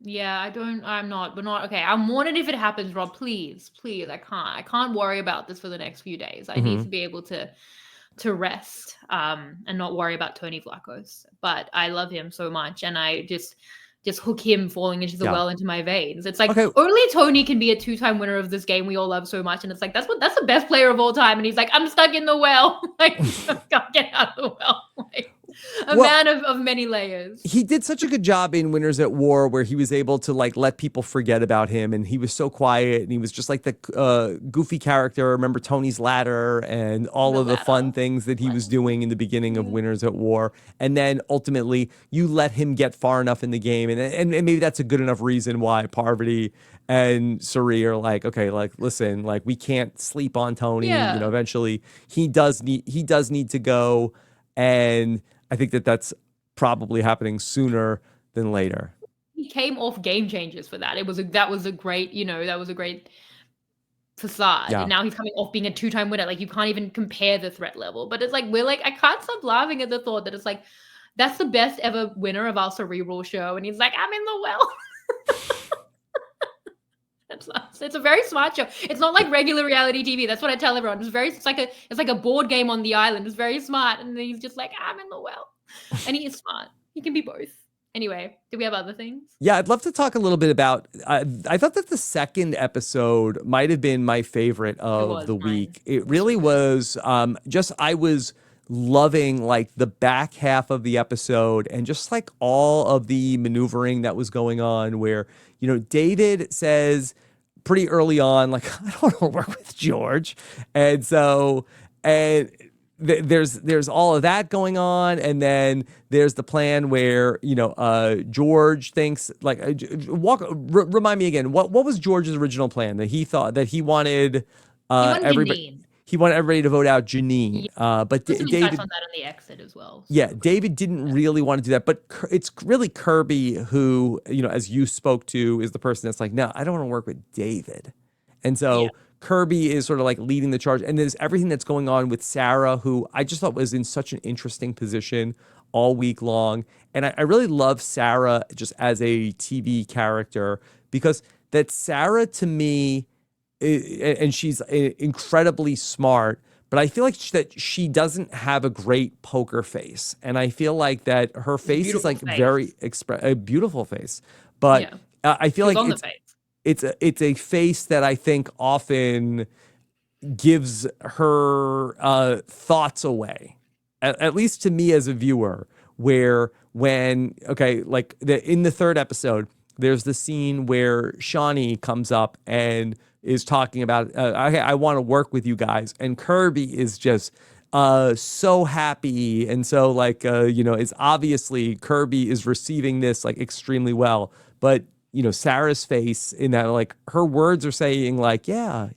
Yeah, we're not okay. I'm wondering if it happens, Rob. Please, please. I can't worry about this for the next few days. I need to be able to rest, and not worry about Tony Vlachos. But I love him so much, and I just hook him falling into the Yeah. well into my veins. It's like Okay. only Tony can be a 2-time winner of this game we all love so much, and it's like that's the best player of all time, and he's like, I'm stuck in the well, like can't get out of the well, like a man of many layers. He did such a good job in Winners at War, where he was able to like let people forget about him, and he was so quiet, and he was just like the goofy character. Remember Tony's ladder and all of the fun things that he was doing in the beginning of Winners at War, and then ultimately you let him get far enough in the game, and maybe that's a good enough reason why Parvati and Suri are like, okay, like listen, like we can't sleep on Tony. Yeah. Eventually he does need to go, and I think that's probably happening sooner than later. He came off Game Changers for that. That was a great, facade. Yeah. And now he's coming off being a 2-time winner. Like you can't even compare the threat level. But it's like I can't stop laughing at the thought that it's like that's the best ever winner of our cerebral show. And he's like, I'm in the well. It's a very smart show. It's not like regular reality TV. That's what I tell everyone. It's like a board game on the island. It's very smart. And then he's just like, I'm in the well. And he is smart. He can be both. Anyway, do we have other things? Yeah, I'd love to talk a little bit about. I thought that the second episode might have been my favorite of the week. It really was. I was loving like the back half of the episode and just like all of the maneuvering that was going on. Where David says pretty early on, like, I don't want to work with George, and so there's all of that going on, and then there's the plan where George thinks like remind me again, what was George's original plan? That he thought that he wanted everybody. Janine. He wanted everybody to vote out Janine, but David touched on that on the exit as well. So. Yeah, David didn't really want to do that, but it's really Kirby who, as you spoke to, is the person that's like, no, I don't want to work with David. And so Kirby is sort of like leading the charge. And there's everything that's going on with Sarah, who I just thought was in such an interesting position all week long. And I really love Sarah just as a TV character, because that Sarah to me, and she's incredibly smart, but I feel like that she doesn't have a great poker face, and I feel like that her face is like very a beautiful face, but I feel like it's a face that I think often gives her thoughts away, at least to me as a viewer. Where in the third episode, there's the scene where Shawnee comes up and is talking about, okay, I want to work with you guys. And Kirby is just so happy. And so it's obviously Kirby is receiving this like extremely well. But, Sarah's face in that, like her words are saying like, yeah.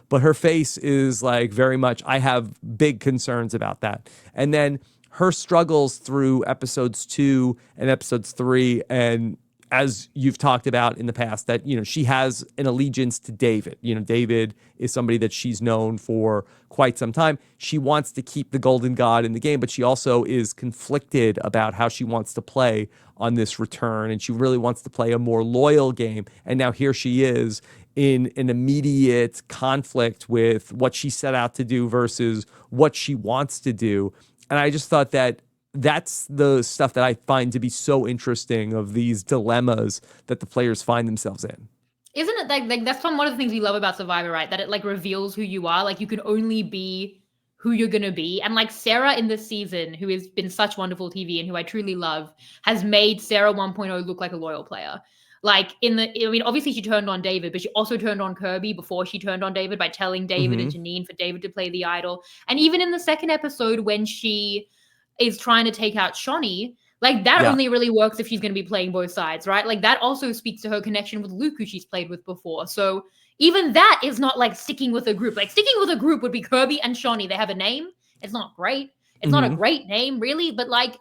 But her face is like very much, I have big concerns about that. And then her struggles through episodes 2 and episodes 3, and as you've talked about in the past, that, she has an allegiance to David. David is somebody that she's known for quite some time. She wants to keep the Golden God in the game, but she also is conflicted about how she wants to play on this return. And she really wants to play a more loyal game. And now here she is in an immediate conflict with what she set out to do versus what she wants to do. And I just thought that that's the stuff that I find to be so interesting, of these dilemmas that the players find themselves in. Isn't it like that's one of the things we love about Survivor, right? That it like reveals who you are. Like you can only be who you're gonna be. And like Sarah in this season, who has been such wonderful TV and who I truly love, has made Sarah 1.0 look like a loyal player. Like I mean, obviously she turned on David, but she also turned on Kirby before she turned on David by telling David and Janine for David to play the idol. And even in the second episode, when she is trying to take out Shawnee, like that only really works if she's going to be playing both sides, right? Like that also speaks to her connection with Luke, who she's played with before. So even that is not like sticking with a group. Like sticking with a group would be Kirby and Shawnee. They have a name. It's not great. It's not a great name, really, but like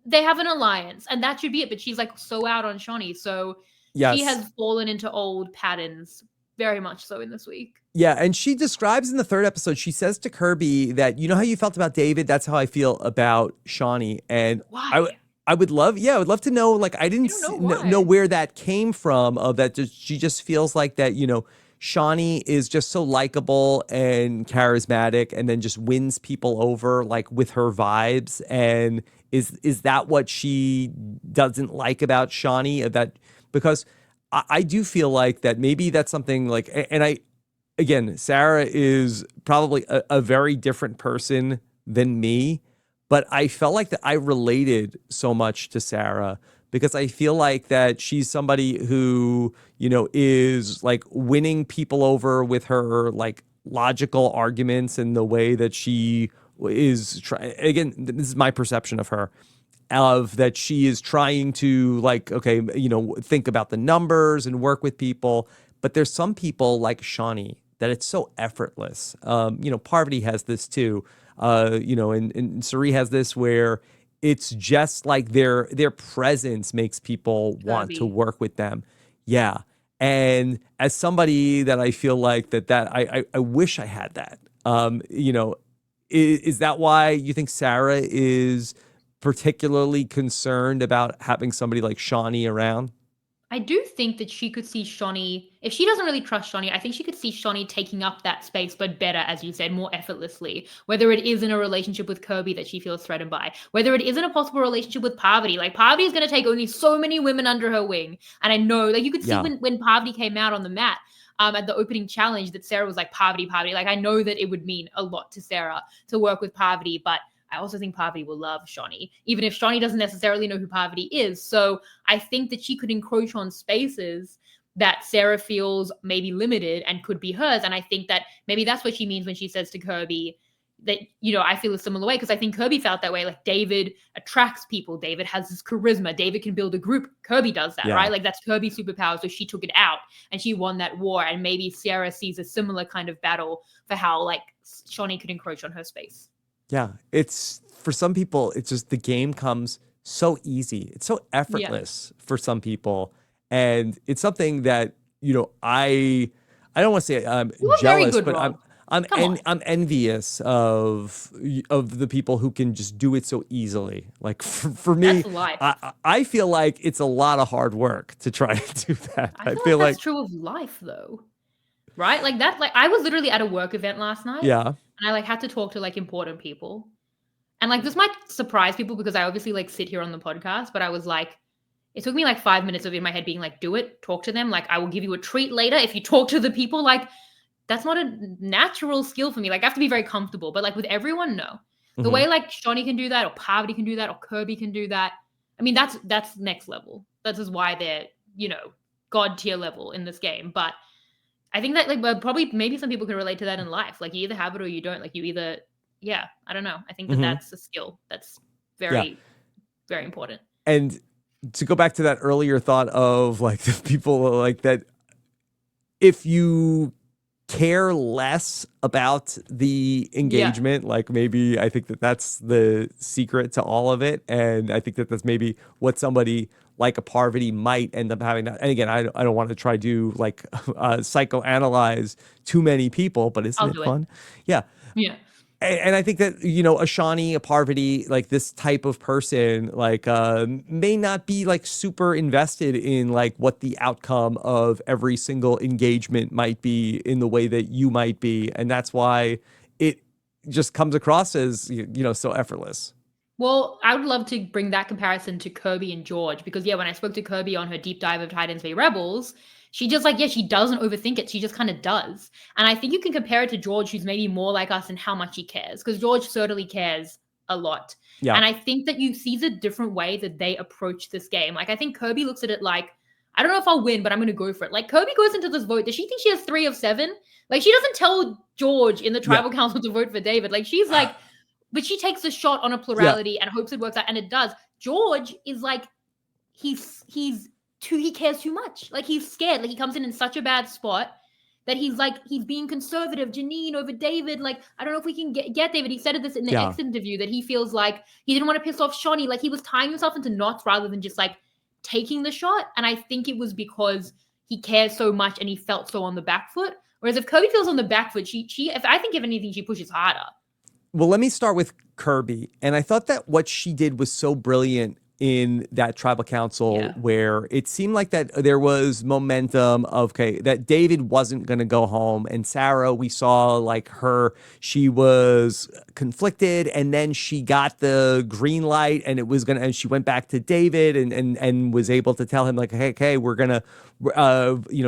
they have an alliance, and that should be it. But she's like so out on Shawnee, so she has fallen into old patterns, very much so in this week. Yeah, and she describes in the third episode, she says to Kirby that, you know how you felt about David? That's how I feel about Shawnee. And why? I would love to know, like, I didn't know where that came from, of that she just feels like that, you know, Shawnee is just so likable and charismatic and then just wins people over, like, with her vibes. And is that what she doesn't like about Shawnee? Because I do feel like that maybe that's something like, and again, Sarah is probably a very different person than me, but I felt like that I related so much to Sarah because I feel like that she's somebody who, you know, is like winning people over with her like logical arguments and the way that she is again, this is my perception of her, of that she is trying to like, okay, you know, think about the numbers and work with people. But there's some people like Shawnee that it's so effortless. You know, Parvati has this too. You know, and Suri has this where it's just like their presence makes people want to work with them. Yeah. And as somebody that I feel like that I wish I had that. You know, is that why you think Sarah is particularly concerned about having somebody like Shawnee around? I do think that she could see Shawnee, if she doesn't really trust Shawnee, I think she could see Shawnee taking up that space, but better, as you said, more effortlessly. Whether it is in a relationship with Kirby that she feels threatened by, whether it is in a possible relationship with Parvati. Like, Parvati is going to take only so many women under her wing. And I know, like, you could see when Parvati came out on the mat, at the opening challenge, that Sarah was like, Parvati. Like, I know that it would mean a lot to Sarah to work with Parvati, but I also think Parvati will love Shawnee, even if Shawnee doesn't necessarily know who Parvati is. So I think that she could encroach on spaces that Sarah feels maybe limited and could be hers. And I think that maybe that's what she means when she says to Kirby that, you know, I feel a similar way, because I think Kirby felt that way. Like, David attracts people. David has this charisma. David can build a group. Kirby does that, right? Like, that's Kirby's superpower. So she took it out and she won that war. And maybe Sarah sees a similar kind of battle for how, like, Shawnee could encroach on her space. Yeah, it's for some people, it's just the game comes so easy. It's so effortless for some people. And it's something that, you know, I don't want to say I'm jealous, but I'm envious of the people who can just do it so easily. Like for me, I feel like it's a lot of hard work to try to do that. I feel like that's true of life though. Right? Like that, like I was literally at a work event last night. Yeah. And I like had to talk to like important people. And like this might surprise people because I obviously like sit here on the podcast, but I was like, it took me like 5 minutes of in my head being like, do it, talk to them. Like, I will give you a treat later if you talk to the people. Like, that's not a natural skill for me. Like, I have to be very comfortable. But like with everyone, no. The way like Shawnee can do that, or Parvati can do that, or Kirby can do that. I mean, that's next level. That is why they're, you know, god tier level in this game. But I think that like probably maybe some people can relate to that in life. Like, you either have it or you don't. Like, you either, yeah, I don't know. I think that that's a skill that's very, very important. And to go back to that earlier thought of like the people like that, if you care less about the engagement, like maybe I think that that's the secret to all of it. And I think that that's maybe what somebody like a Parvati might end up having. And again, I don't want to try to like psychoanalyze too many people, but isn't it fun? Yeah. Yeah. And I think that, you know, a Shawnee, a Parvati, like this type of person, like may not be like super invested in like what the outcome of every single engagement might be in the way that you might be. And that's why it just comes across as, you know, so effortless. Well, I would love to bring that comparison to Kirby and George because yeah, when I spoke to Kirby on her deep dive of Titans v Rebels, she just like, yeah, she doesn't overthink it. She just kind of does. And I think you can compare it to George, who's maybe more like us in how much he cares, because George certainly cares a lot. Yeah. And I think that you see the different way that they approach this game. Like I think Kirby looks at it like, I don't know if I'll win, but I'm gonna go for it. Like Kirby goes into this vote. Does she think she has 3 of 7? Like she doesn't tell George in the Yeah. tribal council to vote for David. Like she's like, but she takes a shot on a plurality and hopes it works out, and it does. George is like, he cares too much. Like he's scared. Like he comes in such a bad spot that he's like, he's being conservative. Janine over David. Like I don't know if we can get David. He said this in the Yeah. X interview that he feels like he didn't want to piss off Shawnee. Like he was tying himself into knots rather than just like taking the shot. And I think it was because he cares so much and he felt so on the back foot. Whereas if Kirby feels on the back foot, she if I think if anything, she pushes harder. Well, let me start with Kirby. And I thought that what she did was so brilliant in that tribal council where it seemed like that there was momentum of, okay, that David wasn't going to go home. And Sarah, we saw like she was conflicted and then she got the green light and it was going to, and she went back to David and was able to tell him like, hey, okay, we're going to,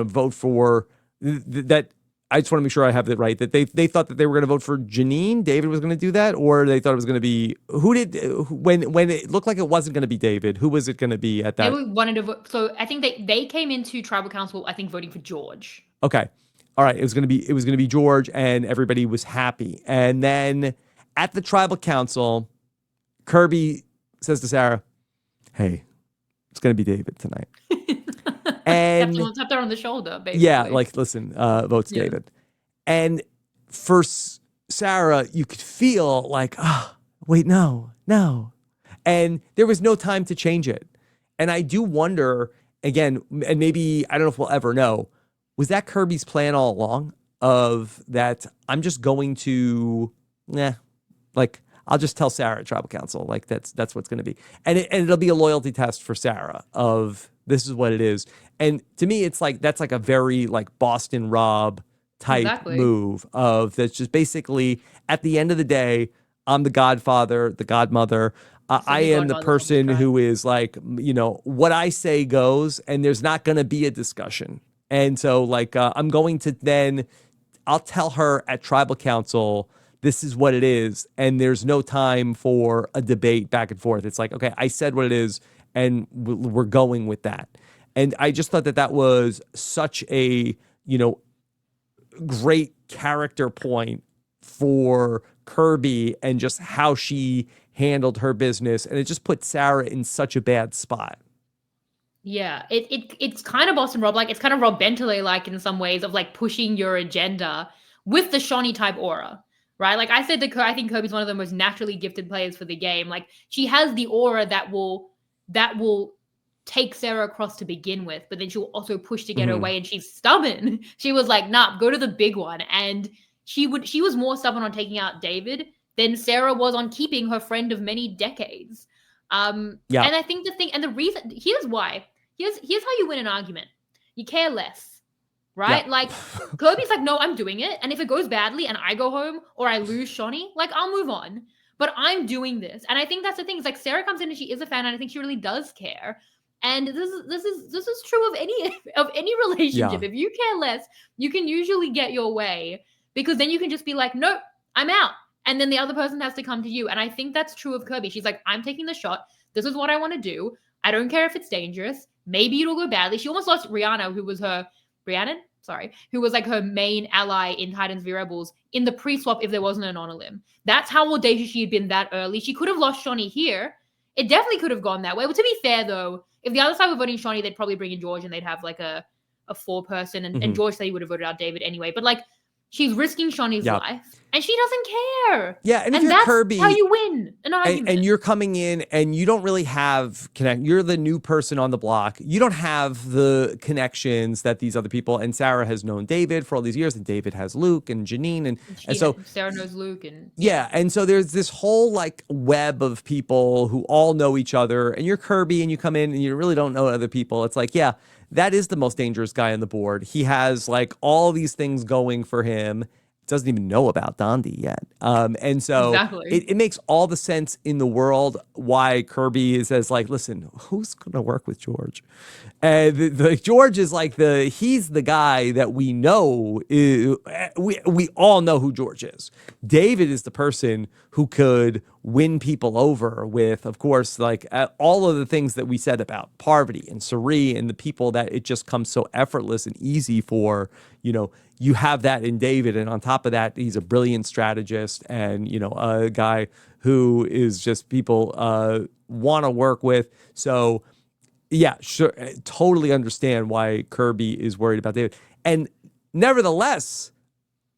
vote for that. I just want to make sure I have it right. That they thought that they were going to vote for Janine. David was going to do that, or they thought it was going to be when it looked like it wasn't going to be David. Who was it going to be at that? They wanted to vote. So I think they came into tribal council. I think voting for George. Okay, all right. It was going to be George, and everybody was happy. And then at the tribal council, Kirby says to Sarah, "Hey, it's going to be David tonight." And tapped her on the shoulder, basically. Yeah, like, listen, votes David. And for Sarah, you could feel like, oh, wait, no. And there was no time to change it. And I do wonder, again, and maybe, I don't know if we'll ever know, was that Kirby's plan all along of that I'm just going to, I'll just tell Sarah at tribal council, like that's what's going to be. And it'll be a loyalty test for Sarah of this is what it is. And to me, it's like, that's like a very like Boston Rob type move of that's just basically at the end of the day, I'm the godfather, the godmother. I am the person who is like, what I say goes and there's not going to be a discussion. And so like, I'm going to then, I'll tell her at tribal council, this is what it is. And there's no time for a debate back and forth. It's like, okay, I said what it is and we're going with that. And I just thought that was such a, great character point for Kirby and just how she handled her business. And it just put Sarah in such a bad spot. Yeah, it's kind of Boston Rob, like it's kind of Rob Bentley like in some ways of like pushing your agenda with the Shawnee type aura. Right? Like I said, I think Kirby's one of the most naturally gifted players for the game. Like she has the aura that will take Sarah across to begin with, but then she'll also push to get her way, and she's stubborn. She was like, nah, go to the big one. And she was more stubborn on taking out David than Sarah was on keeping her friend of many decades. And I think the reason, here's why. Here's how you win an argument. You care less. Right? Yeah. Like, Kirby's like, no, I'm doing it. And if it goes badly and I go home or I lose Shawnee, like, I'll move on. But I'm doing this. And I think that's the thing. It's like Sarah comes in and she is a fan, and I think she really does care. And this is true of any relationship. Yeah. If you care less, you can usually get your way, because then you can just be like, nope, I'm out. And then the other person has to come to you. And I think that's true of Kirby. She's like, I'm taking the shot. This is what I want to do. I don't care if it's dangerous. Maybe it'll go badly. She almost lost Rhiannon, who was like her main ally in Titans v Rebels in the pre-swap if there wasn't an honor limb. That's how audacious she had been that early. She could have lost Shawnee here. It definitely could have gone that way. Well, to be fair, though, if the other side were voting Shawnee, they'd probably bring in George and they'd have like a 4-person. And George said he would have voted out David anyway. But like, She's risking Shawnee's Yep. life, and she doesn't care. Yeah, and if you're that's Kirby, how you win an argument. and you're coming in and you don't really have connect, you're the new person on the block. You don't have the connections that these other people. And Sarah has known David for all these years, and David has Luke and Janine, and so Sarah knows Luke, and yeah, and so there's this whole like web of people who all know each other, and you're Kirby, and you come in and you really don't know other people. It's like, yeah, that is the most dangerous guy on the board. He has like all these things going for him. Doesn't even know about Dondi yet. And so Exactly. it makes all the sense in the world why Kirby says like, listen, who's going to work with George? And George is like he's the guy that we know. We all know who George is. David is the person who could win people over with, of course, like all of the things that we said about Parvati and Suri and the people that it just comes so effortless and easy for, you have that in David. And on top of that, he's a brilliant strategist and, a guy who is just people want to work with. So yeah, sure. Totally understand why Kirby is worried about David. And nevertheless,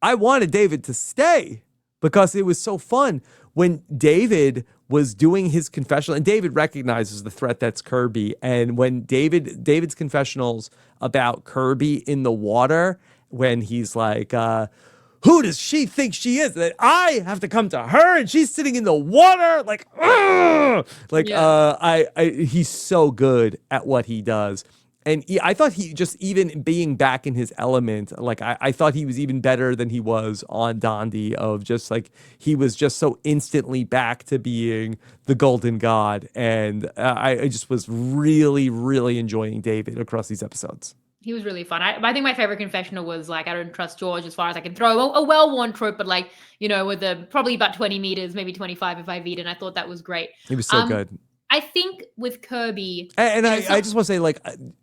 I wanted David to stay because it was so fun when David was doing his confessional, and David recognizes the threat that's Kirby. And when David's confessionals about Kirby in the water, when he's like, who does she think she is? That I have to come to her and she's sitting in the water? Like, ugh! Like, yeah. He's so good at what he does. And I thought he just, even being back in his element, like I thought he was even better than he was on Dondi, of just like, he was just so instantly back to being the golden god. And I just was really, really enjoying David across these episodes. He was really fun. I think my favorite confessional was like, I don't trust George as far as I can throw a well-worn trope, but like, with probably about 20 meters, maybe 25 if I beat it. And I thought that was great. He was so good. I think with Kirby, and I just want to say, like,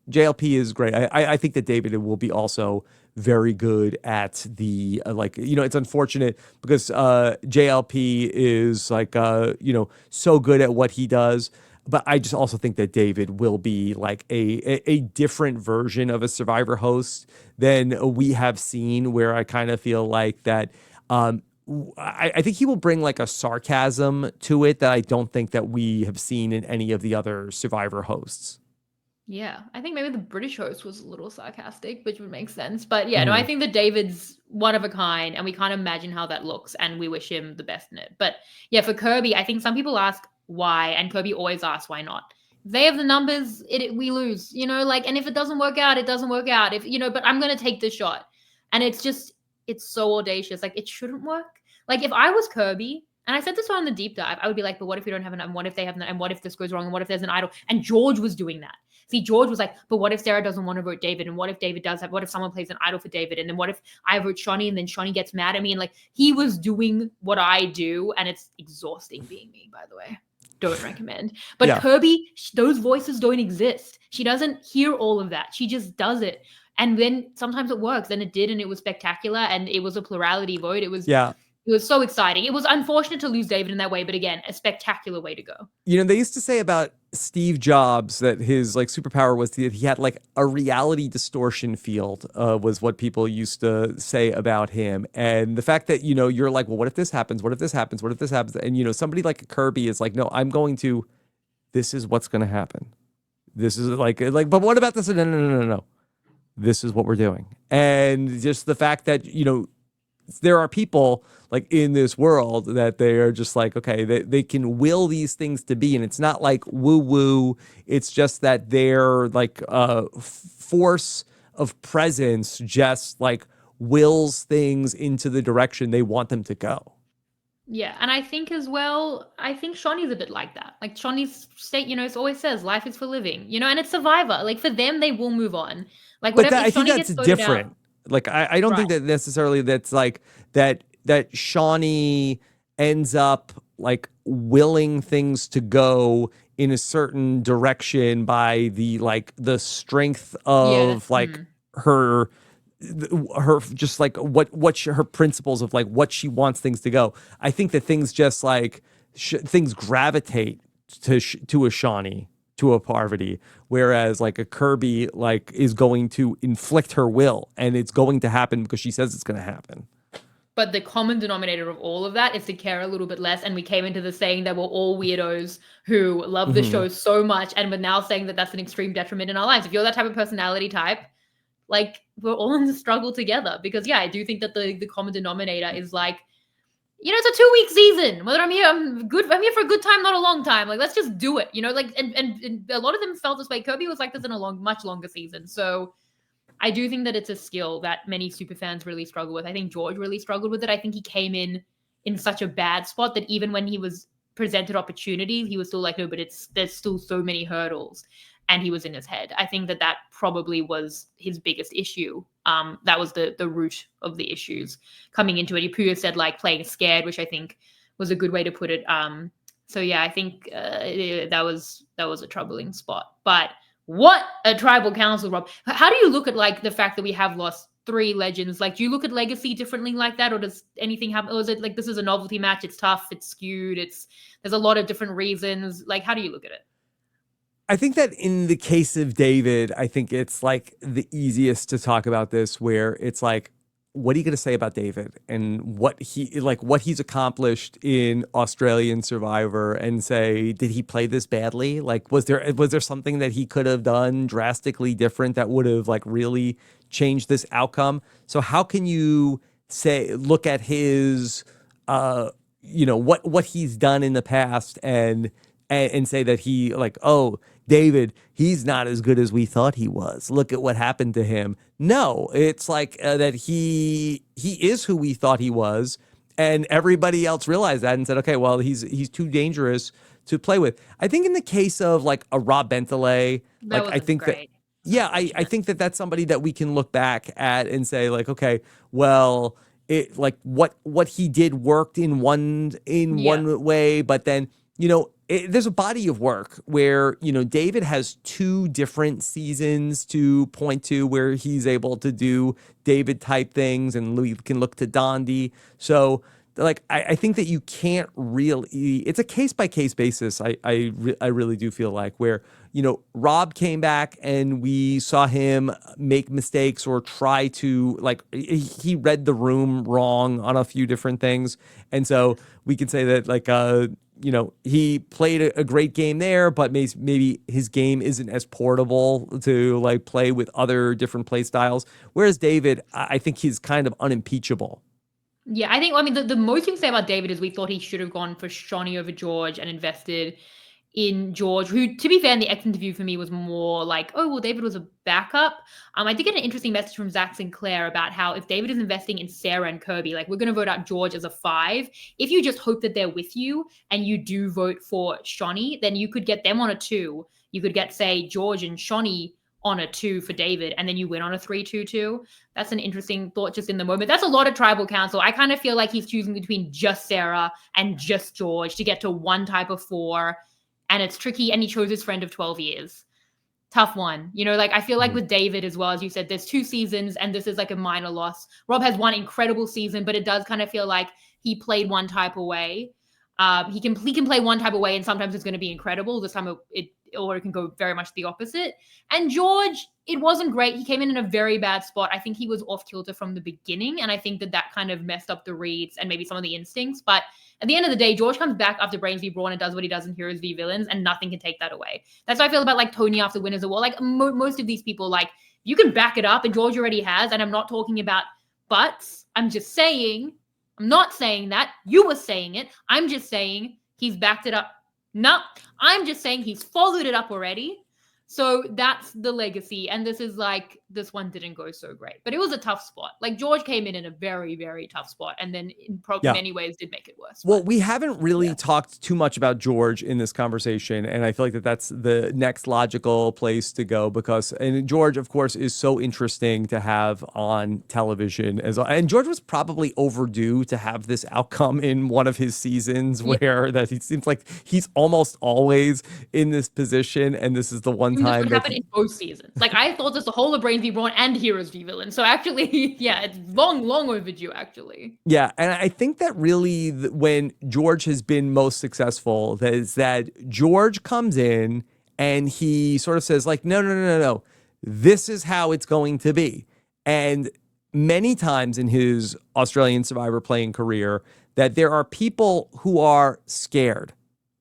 JLP is great. I think that David will be also very good at the it's unfortunate because JLP is like so good at what he does. But I just also think that David will be like a different version of a Survivor host than we have seen, where I kind of feel like that I think he will bring like a sarcasm to it that I don't think that we have seen in any of the other Survivor hosts. Yeah, I think maybe the British host was a little sarcastic, which would make sense. But yeah, no, I think that David's one of a kind, and we can't imagine how that looks, and we wish him the best in it. But yeah, for Kirby, I think some people ask why, and Kirby always asks why not. If they have the numbers, we lose, and if it doesn't work out, it doesn't work out. But I'm going to take the shot. And it's so audacious. Like, it shouldn't work. Like, if I was Kirby, and I said this on the deep dive, I would be like, but what if we don't have enough? And what if they have enough? And what if this goes wrong? And what if there's an idol? And George was doing that. See, George was like, but what if Sarah doesn't want to vote David? And what if David does what if someone plays an idol for David? And then what if I vote Shawnee and then Shawnee gets mad at me? And like, he was doing what I do. And it's exhausting being me, by the way. Don't recommend. But yeah. Kirby, those voices don't exist. She doesn't hear all of that. She just does it. And then sometimes it works. And it did. And it was spectacular. And it was a plurality vote. It was so exciting. It was unfortunate to lose David in that way, but again, a spectacular way to go. They used to say about Steve Jobs that his like superpower was that he had like a reality distortion field, was what people used to say about him. And the fact that, you're like, well, what if this happens? What if this happens? What if this happens? And, somebody like Kirby is like, no, this is what's going to happen. This is like, but what about this? No. This is what we're doing. And just the fact that, there are people like in this world that they are just like, okay, they can will these things to be. And it's not like woo woo. It's just that they're like force of presence just like wills things into the direction they want them to go. Yeah. And I think as well, Shawnee's a bit like that. Like Shawnee's state, it always says life is for living, and it's Survivor. Like for them, they will move on. Like whatever. But I think that's different. Like, I don't think that necessarily that's like that Shawnee ends up like willing things to go in a certain direction by the strength of her just like her principles of like what she wants things to go. I think that things just like things gravitate to a Shawnee, to a Parvati, whereas like a Kirby like is going to inflict her will, and it's going to happen because she says it's going to happen. But the common denominator of all of that is to care a little bit less. And we came into the saying that we're all weirdos who love the Mhm. show so much. And we're now saying that that's an extreme detriment in our lives. If you're that type of personality type, like we're all in the struggle together. Because yeah, I do think that the common denominator is like, it's a 2-week season. Whether I'm here, I'm here for a good time, not a long time. Like, let's just do it. Like, and a lot of them felt this way. Kirby was like this in a much longer season. So I do think that it's a skill that many superfans really struggle with. I think George really struggled with it. I think he came in such a bad spot that even when he was presented opportunities, he was still like, no, but there's still so many hurdles. And he was in his head. I think that probably was his biggest issue. That was the root of the issues coming into it. Ipuya said like playing scared, which I think was a good way to put it. So yeah, I think that was a troubling spot. But what a tribal council, Rob. How do you look at like the fact that we have lost 3 legends? Like, do you look at legacy differently like that, or does anything happen? Or is it like this is a novelty match? It's tough, it's skewed, there's a lot of different reasons. Like, how do you look at it? I think that in the case of David, I think it's like the easiest to talk about this, where it's like, what are you going to say about David and what he's accomplished in Australian Survivor, and say, did he play this badly? Like, was there something that he could have done drastically different that would have like really changed this outcome? So how can you look at his, what he's done in the past and say that he like, oh, David, he's not as good as we thought he was. Look at what happened to him. No, it's like that he is who we thought he was, and everybody else realized that and said, okay, well, he's too dangerous to play with. I think in the case of like a Rob Bentley, That like I wasn't think that great. yeah, I think that that's somebody that we can look back at and say like, okay, well, it like what he did worked in one Yeah. way, but then there's a body of work where, David has 2 different seasons to point to where he's able to do David type things, and we can look to Dondi. So, like, I think that you can't really, it's a case by case basis. I really do feel like where, Rob came back and we saw him make mistakes or try to, like, he read the room wrong on a few different things. And so we can say that, like, he played a great game there, but maybe his game isn't as portable to like play with other different play styles. Whereas David, I think he's kind of unimpeachable. Yeah, I mean, the most you can say about David is we thought he should have gone for Shawnee over George and invested in George, who, to be fair, in the X interview for me was more like, oh, well, David was a backup. I did get an interesting message from Zach Sinclair about how if David is investing in Sarah and Kirby, like, we're going to vote out George as a 5. If you just hope that they're with you and you do vote for Shawnee, then you could get them on a 2. You could get, say, George and Shawnee on a 2 for David, and then you win on a 3-2-2. That's an interesting thought just in the moment. That's a lot of tribal council. I kind of feel like he's choosing between just Sarah and just George to get to one type of 4. And it's tricky, and he chose his friend of 12 years. Tough one. Like, I feel like with David as well, as you said, there's 2 seasons, and this is like a minor loss. Rob has one incredible season, but it does kind of feel like he played one type of way. He can play one type of way, and sometimes it's going to be incredible. This time or it can go very much the opposite. And George, it wasn't great. He came in a very bad spot. I think he was off kilter from the beginning, and I think that kind of messed up the reads and maybe some of the instincts. But at the end of the day, George comes back after Brains v. Brawn and does what he does in Heroes v. Villains, and nothing can take that away. That's how I feel about like Tony after Winners of War. Like most of these people, like, you can back it up, and George already has. And I'm not talking about buts. I'm just saying, I'm not saying that. You were saying it. I'm just saying he's backed it up. No, I'm just saying he's followed it up already. So that's the legacy. And this this one didn't go so great. But it was a tough spot. Like, George came in a very, very tough spot. And then in Yeah. many ways did make it worse. Well, we haven't really talked too much about George in this conversation, and I feel like that's the next logical place to go, because George, of course, is so interesting to have on television as well. And George was probably overdue to have this outcome in one of his seasons, where that he seems like he's almost always in this position, and this is the one time that happened in both seasons. Like, I thought this the whole of Brains v. Brawn and Heroes v. Villains. So actually, yeah, it's long overdue, actually. Yeah, and I think that really when George has been most successful, that George comes in and he sort of says like, no, this is how it's going to be. And many times in his Australian Survivor playing career that there are people who are scared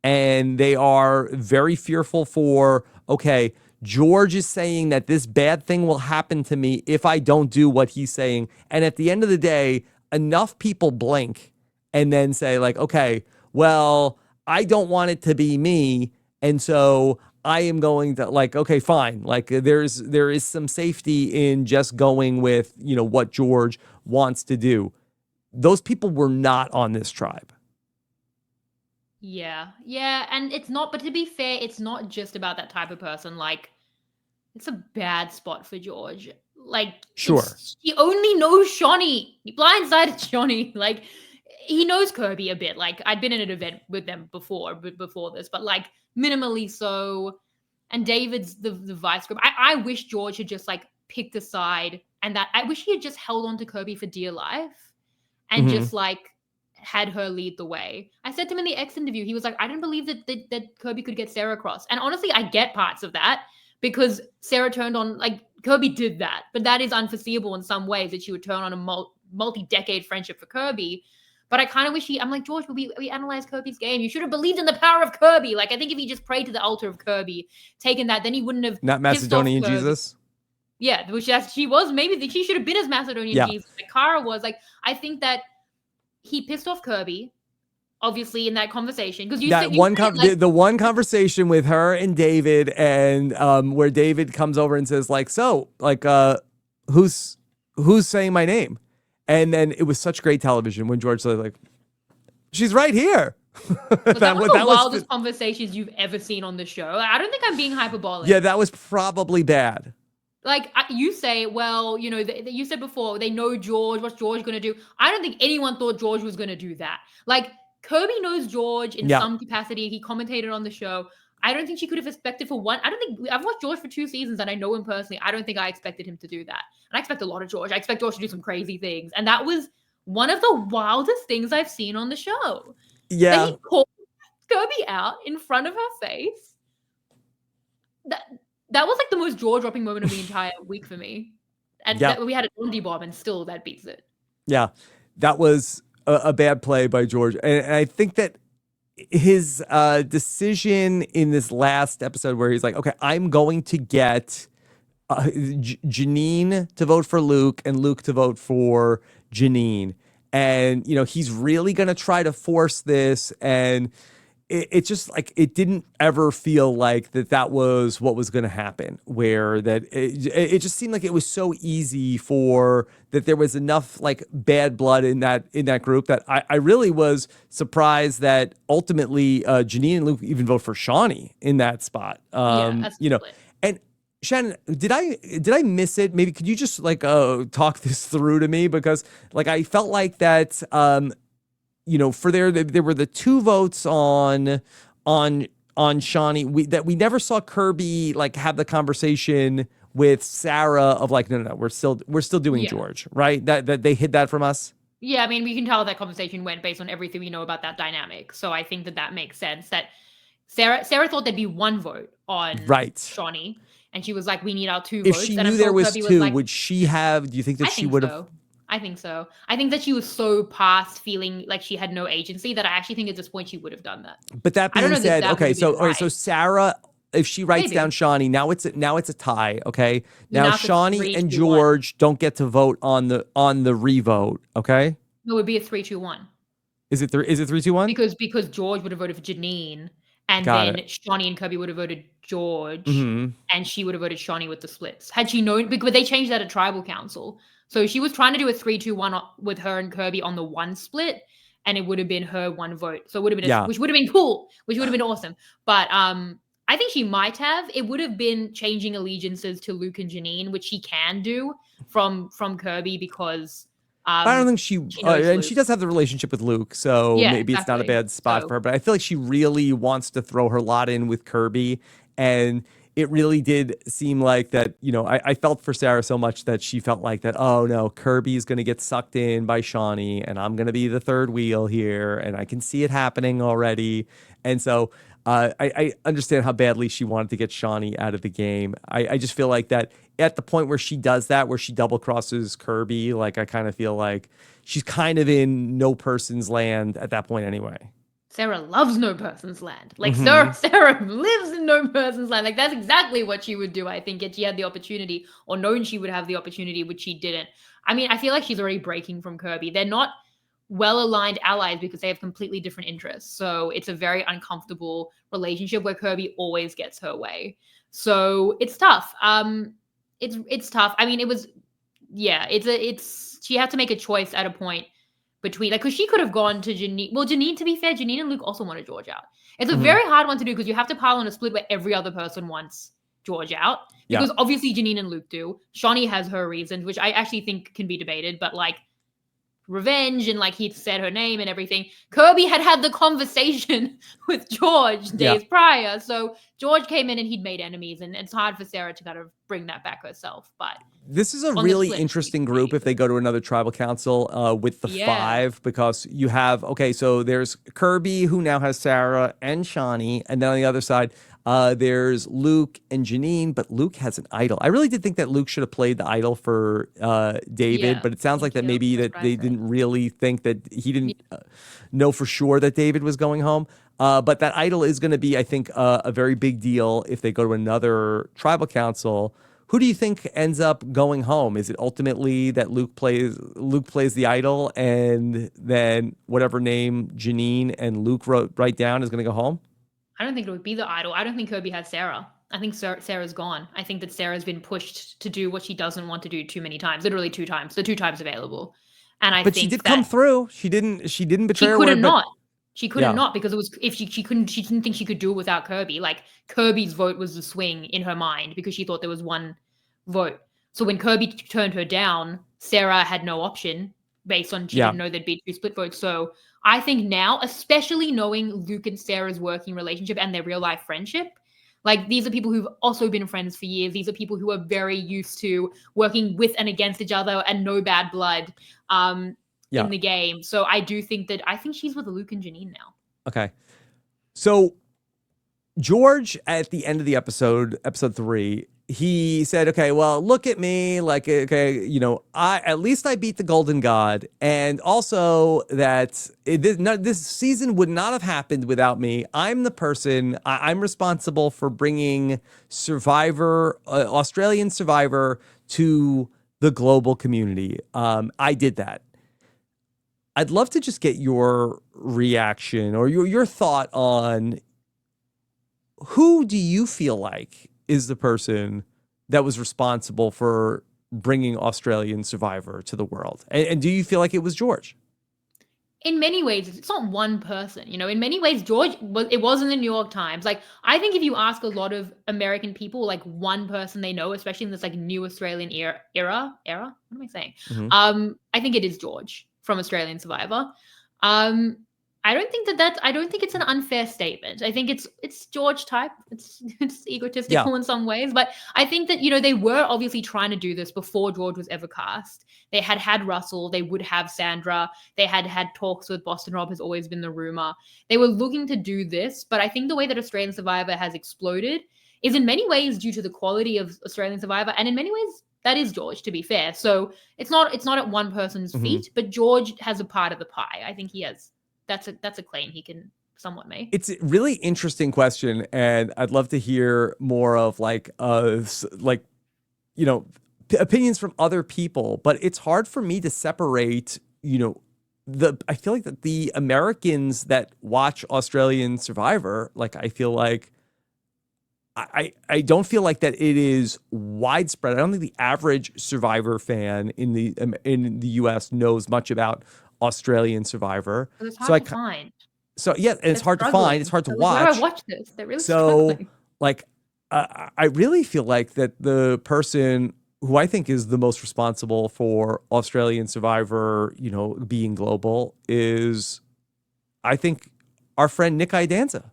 and they are very fearful for, okay, George is saying that this bad thing will happen to me if I don't do what he's saying. And at the end of the day, enough people blink and then say, like, okay, well, I don't want it to be me. And so I am going to, like, okay, fine. Like there is some safety in just going with, what George wants to do. Those people were not on this tribe. Yeah. Yeah. And it's not, but to be fair, it's not just about that type of person. Like, it's a bad spot for George. Like, Sure. he only knows Shawnee. He blindsided Shawnee. Like, he knows Kirby a bit. Like, I'd been in an event with them before this, but like minimally so. And David's the vice grip. I wish George had just like picked a side, and that I wish he had just held on to Kirby for dear life and just like had her lead the way. I said to him in the X interview, he was like, I didn't believe that Kirby could get Sarah across. And honestly, I get parts of that because Sarah turned on, like, Kirby did that, but that is unforeseeable in some ways that she would turn on a multi-decade friendship for Kirby. But I kind of wish I'm like, George, we analyzed Kirby's game. You should have believed in the power of Kirby. Like, I think if he just prayed to the altar of Kirby, taken that, then he wouldn't have Not Macedonian Jesus. Yeah, which she was. Maybe she should have been as Macedonian Jesus. Like Kara was. Like, I think that he pissed off Kirby, obviously, in that conversation. Because the one conversation with her and David, and where David comes over and says, like, so, like, who's saying my name? And then it was such great television when George said, like, she's right here. That was the wildest conversations you've ever seen on the show. I don't think I'm being hyperbolic. Yeah, that was probably bad. Like, you say, well, you said before, they know George, what's George going to do? I don't think anyone thought George was going to do that. Like, Kirby knows George in some capacity. He commentated on the show. I don't think she could have expected for one. I don't think I've watched George for 2 seasons and I know him personally. I don't think I expected him to do that. And I expect a lot of George. I expect George to do some crazy things. And that was one of the wildest things I've seen on the show. Yeah. That he called Kirby out in front of her face. That was like the most jaw-dropping moment of the entire week for me. And we had a Dondi Bob and still that beats it. Yeah. That was a bad play by George. And I think that his decision in this last episode where he's like, okay, I'm going to get Janine to vote for Luke and Luke to vote for Janine. And, he's really going to try to force this. And it just, like, it didn't ever feel like that was what was going to happen, where that it just seemed like it was so easy for that there was enough, like, bad blood in that group that I really was surprised that ultimately Janine and Luke even vote for Shawnee in that spot. And Shannon, did I miss it? Maybe could you just, like, talk this through to me? Because, like, I felt like that for there were the 2 votes on Shawnee. We never saw Kirby, like, have the conversation with Sarah of, like, no, we're still doing George, right? That they hid that from us. Yeah, I mean, we can tell that conversation went based on everything we know about that dynamic. So I think that makes sense. That Sarah thought there'd be 1 vote on Shawnee, and she was like, "We need our 2 votes." If she knew there was 2, would she have? Do you think that she would have? I think so. I think that she was so past feeling like she had no agency that I actually think at this point she would have done that. But that being said, okay, so Sarah, if she writes down Shawnee, now it's a tie, okay? Now Shawnee and George don't get to vote on the revote, okay? No, it would be a 3-2-1. Is it 3-2-1? Because George would have voted for Janine, and then Shawnee and Kirby would have voted George, and she would have voted Shawnee with the splits. Had she known, because they changed that at Tribal Council. So she was trying to do a 3-2-1 with her and Kirby on the 1 split, and it would have been her 1 vote. So it would have been, which would have been cool, which would have been awesome. But I think she might have. It would have been changing allegiances to Luke and Janine, which she can do from Kirby because. I don't think she and she does have the relationship with Luke, so maybe it's not a bad spot for her. But I feel like she really wants to throw her lot in with Kirby, and it really did seem like that, I felt for Sarah so much that she felt like that, oh no, Kirby's going to get sucked in by Shawnee and I'm going to be the third wheel here and I can see it happening already. And so I understand how badly she wanted to get Shawnee out of the game. I just feel like that at the point where she does that, where she double crosses Kirby, like I kind of feel like she's kind of in no person's land at that point anyway. Sarah loves no person's land. Like Hmm. Sarah lives in no person's land. Like that's exactly what she would do, I think, if she had the opportunity or known she would have the opportunity, which she didn't. I mean, I feel like she's already breaking from Kirby. They're not well-aligned allies because they have completely different interests. So it's a very uncomfortable relationship where Kirby always gets her way. So it's tough. It's tough. I mean, it was yeah, it's she had to make a choice at a point between like because she could have gone to Janine. Well, Janine, to be fair, Janine and Luke also wanted George out. It's a Hmm. very hard one to do because you have to pile on a split where every other person wants George out. Yeah. Because obviously Janine and Luke do. Shawnee has her reasons, which I actually think can be debated, but like revenge and like he said her name and everything. Kirby had the conversation with George Yeah. days prior. So George came in and he'd made enemies, and it's hard for Sarah to kind of bring that back herself. But This is a on the really split, interesting group if they go to another tribal council with the yeah. five, because you have, okay, so there's Kirby, who now has Sarah and Shawnee. And then on the other side, there's Luke and Janine, but Luke has an idol. I really did think that Luke should have played the idol for David, Yeah, but it sounds like thank that you. maybe That's that what I they said. didn't really think that he Yeah. didn't know for sure that David was going home. But that idol is going to be, I think, a very big deal if they go to another tribal council. Who do you think ends up going home? Is it ultimately that Luke plays the idol, and then whatever name Janine and Luke write down is going to go home? I don't think it would be the idol. I don't think Kirby has Sarah. I think Sarah's gone. I think that Sarah's been pushed to do what she doesn't want to do too many times, literally two times, the two times available. And I But she think did that come through. She didn't betray she her couldn't word, but not. She couldn't yeah, not because it was if she didn't think she could do it without Kirby. Like Kirby's vote was the swing in her mind because she thought there was one vote. So when Kirby turned her down, Sarah had no option based on she yeah, didn't know there'd be two split votes. So I think now, especially knowing Luke and Sarah's working relationship and their real life friendship, like these are people who've also been friends for years. These are people who are very used to working with and against each other and no bad blood. yeah. In the game. So I do think that I think she's with Luke and Janine now. Okay. So George, at the end of the episode 3, he said, okay, well, look at me, like, okay, I at least I beat the golden god, and also that this season would not have happened without me. I'm the person, I'm responsible for bringing Australian Survivor to the global community. I did that. I'd love to just get your reaction or your thought on who do you feel like is the person that was responsible for bringing Australian Survivor to the world? And do you feel like it was George? In many ways, it's not one person. In many ways, George it was in the New York Times. Like I think if you ask a lot of American people, like one person they know, especially in this like new Australian era, what am I saying? Hmm. I think it is George from Australian Survivor. Um, I don't think it's an unfair statement. I think it's George type. It's Yeah. egotistical in some ways, but I think that they were obviously trying to do this before George was ever cast. They had Russell, they would have Sandra, they had talks with Boston Rob has always been the rumor. They were looking to do this, but I think the way that Australian Survivor has exploded is in many ways due to the quality of Australian Survivor, and in many ways that is George, to be fair. So it's not at one person's Hmm. feet, but George has a part of the pie. I think he has. That's a claim he can somewhat make. It's a really interesting question, and I'd love to hear more of like you know opinions from other people. But it's hard for me to separate. I feel like that the Americans that watch Australian Survivor, like I feel like I don't feel like that it is widespread. I don't think the average Survivor fan in the U.S. knows much about Australian Survivor. It's So hard I to find. so yeah, and it's They're hard to find. It's struggling. hard to They're like, where do I watch. watch this? They're really So struggling. like I really feel like that the person who I think is the most responsible for Australian Survivor, being global is, I think, our friend Nick Idanza.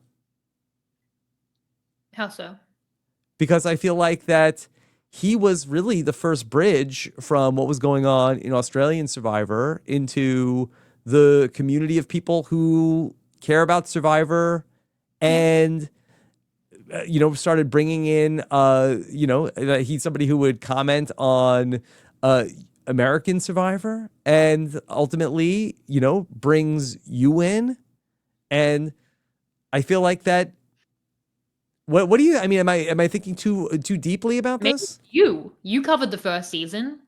How so? Because I feel like that he was really the first bridge from what was going on in Australian Survivor into the community of people who care about Survivor Yeah. and started bringing in, he's somebody who would comment on uh, American Survivor, and ultimately, brings you in. And I feel like that. What do you? I mean, am I thinking too deeply about Maybe this you covered the first season.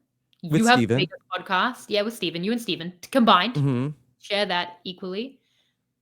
with You have the Steven? bigger podcast. Yeah, with Steven. You and Steven combined. Mm-hmm. Share that equally.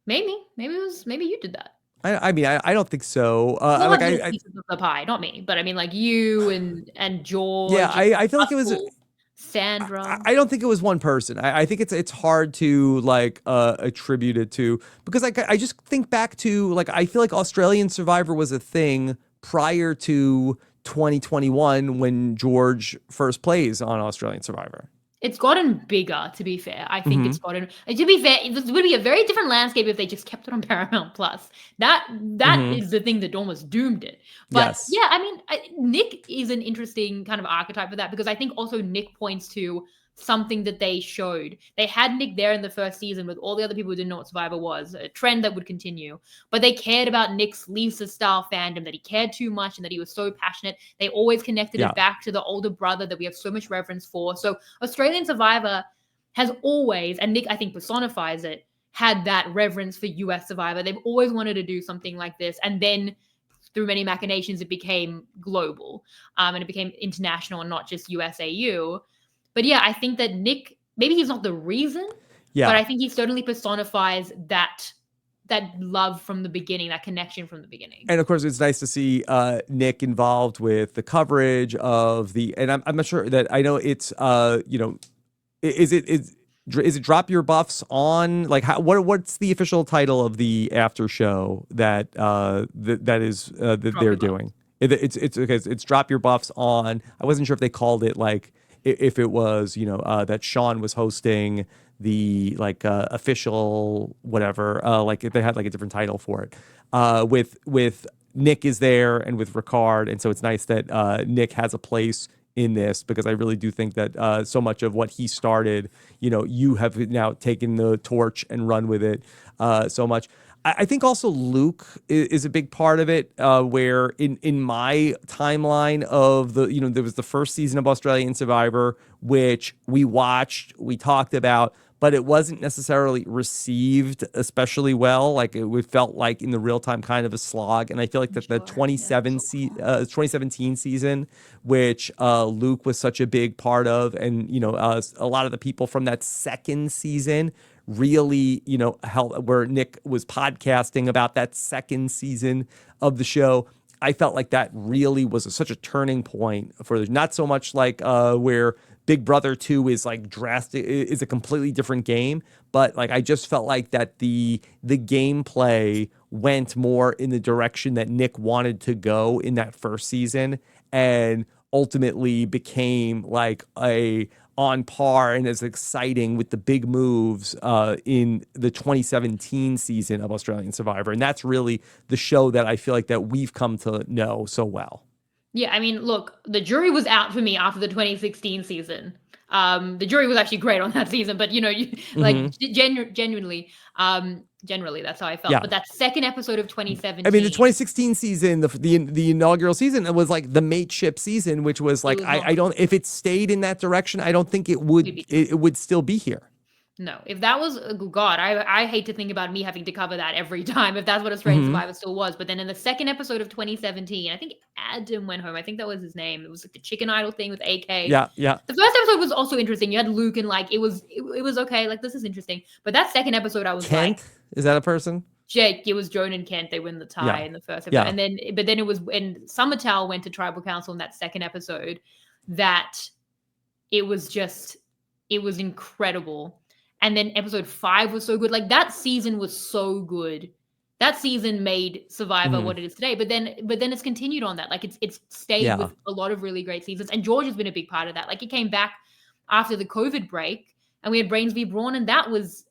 Maybe you did that. I mean, I don't think so. We'll Like have little pieces of the pie, not me, but I mean like you and yeah, George and I feel like it was. Russell, Sandra. I don't think it was one person. I think it's hard to like attribute it to, because like I just think back to, like, I feel like Australian Survivor was a thing prior to 2021 when George first plays on Australian Survivor. It's gotten bigger, to be fair. I think Mm-hmm. it's gotten to be fair, it would be a very different landscape if they just kept it on Paramount Plus. That Mm-hmm. is the thing that almost doomed it. But Yes. yeah, I mean, Nick is an interesting kind of archetype for that, because I think also Nick points to something that they showed. They had Nick there in the first season with all the other people who didn't know what Survivor was, a trend that would continue. But they cared about Nick's Lisa style fandom, that he cared too much and that he was so passionate. They always connected Yeah. it back to the older brother that we have so much reverence for. So Australian Survivor has always, and Nick I think personifies it, had that reverence for US Survivor. They've always wanted to do something like this. And then through many machinations, it became global, and it became international and not just USAU. But yeah, I think that Nick, maybe he's not the reason, but Yeah. I think he certainly personifies that love from the beginning, that connection from the beginning. And of course, it's nice to see Nick involved with the coverage of and I'm not sure that I know it's is it Drop Your Buffs on, like, what's the official title of the after show that Drop they're your buff. doing? It's okay. It's Drop Your Buffs on. I wasn't sure if they called it, like, if it was, that Sean was hosting the, like, official whatever, like if they had like a different title for it, with Nick is there and with Ricard. And so it's nice that Nick has a place in this, because I really do think that so much of what he started, you have now taken the torch and run with it so much. I think also Luke is a big part of it, where in my timeline of there was the first season of Australian Survivor, which we watched, we talked about, but it wasn't necessarily received especially well. Like, it felt like in the real time kind of a slog. And I feel like that the Sure. Yeah, so cool. 2017 season, which Luke was such a big part of, and a lot of the people from that second season really, helped, where Nick was podcasting about that second season of the show. I felt like that really was such a turning point for not so much like where Big Brother 2 is like drastic, is a completely different game, but like I just felt like that the gameplay went more in the direction that Nick wanted to go in that first season, and ultimately became like a on par and as exciting with the big moves in the 2017 season of Australian Survivor. And that's really the show that I feel like that we've come to know so well. Yeah, I mean, look, the jury was out for me after the 2016 season. The jury was actually great on that season, but like Mm-hmm. genuinely, generally that's how I felt. Yeah. But that second episode of I mean, the 2017, 2016 season, the inaugural season, it was like the mateship season, which was it like, was not I don't, if it stayed in that direction, I don't think it would, maybe it would still be here. no. If that was God, I hate to think about me having to cover that every time if that's what Australian Mm-hmm. Survivor still was. But then in the second episode of 2017, I think Adam went home. I think that was his name. It was like the Chicken Idol thing with AK. Yeah. Yeah. The first episode was also interesting. You had Luke and like it was okay. Like, this is interesting. But that second episode, I was like, Kent, is that a person? Jake, it was Joan and Kent. They win the tie Yeah. in the first episode. Yeah. And then, but then it was when Summertown went to Tribal Council in that second episode that it was just, it was incredible. And then episode 5 was so good. Like, that season was so good. That season made Survivor Mm-hmm. what it is today. But then it's continued on that. Like, it's stayed Yeah. with a lot of really great seasons. And George has been a big part of that. Like, it came back after the COVID break and we had Brains v. Brawn, and that was,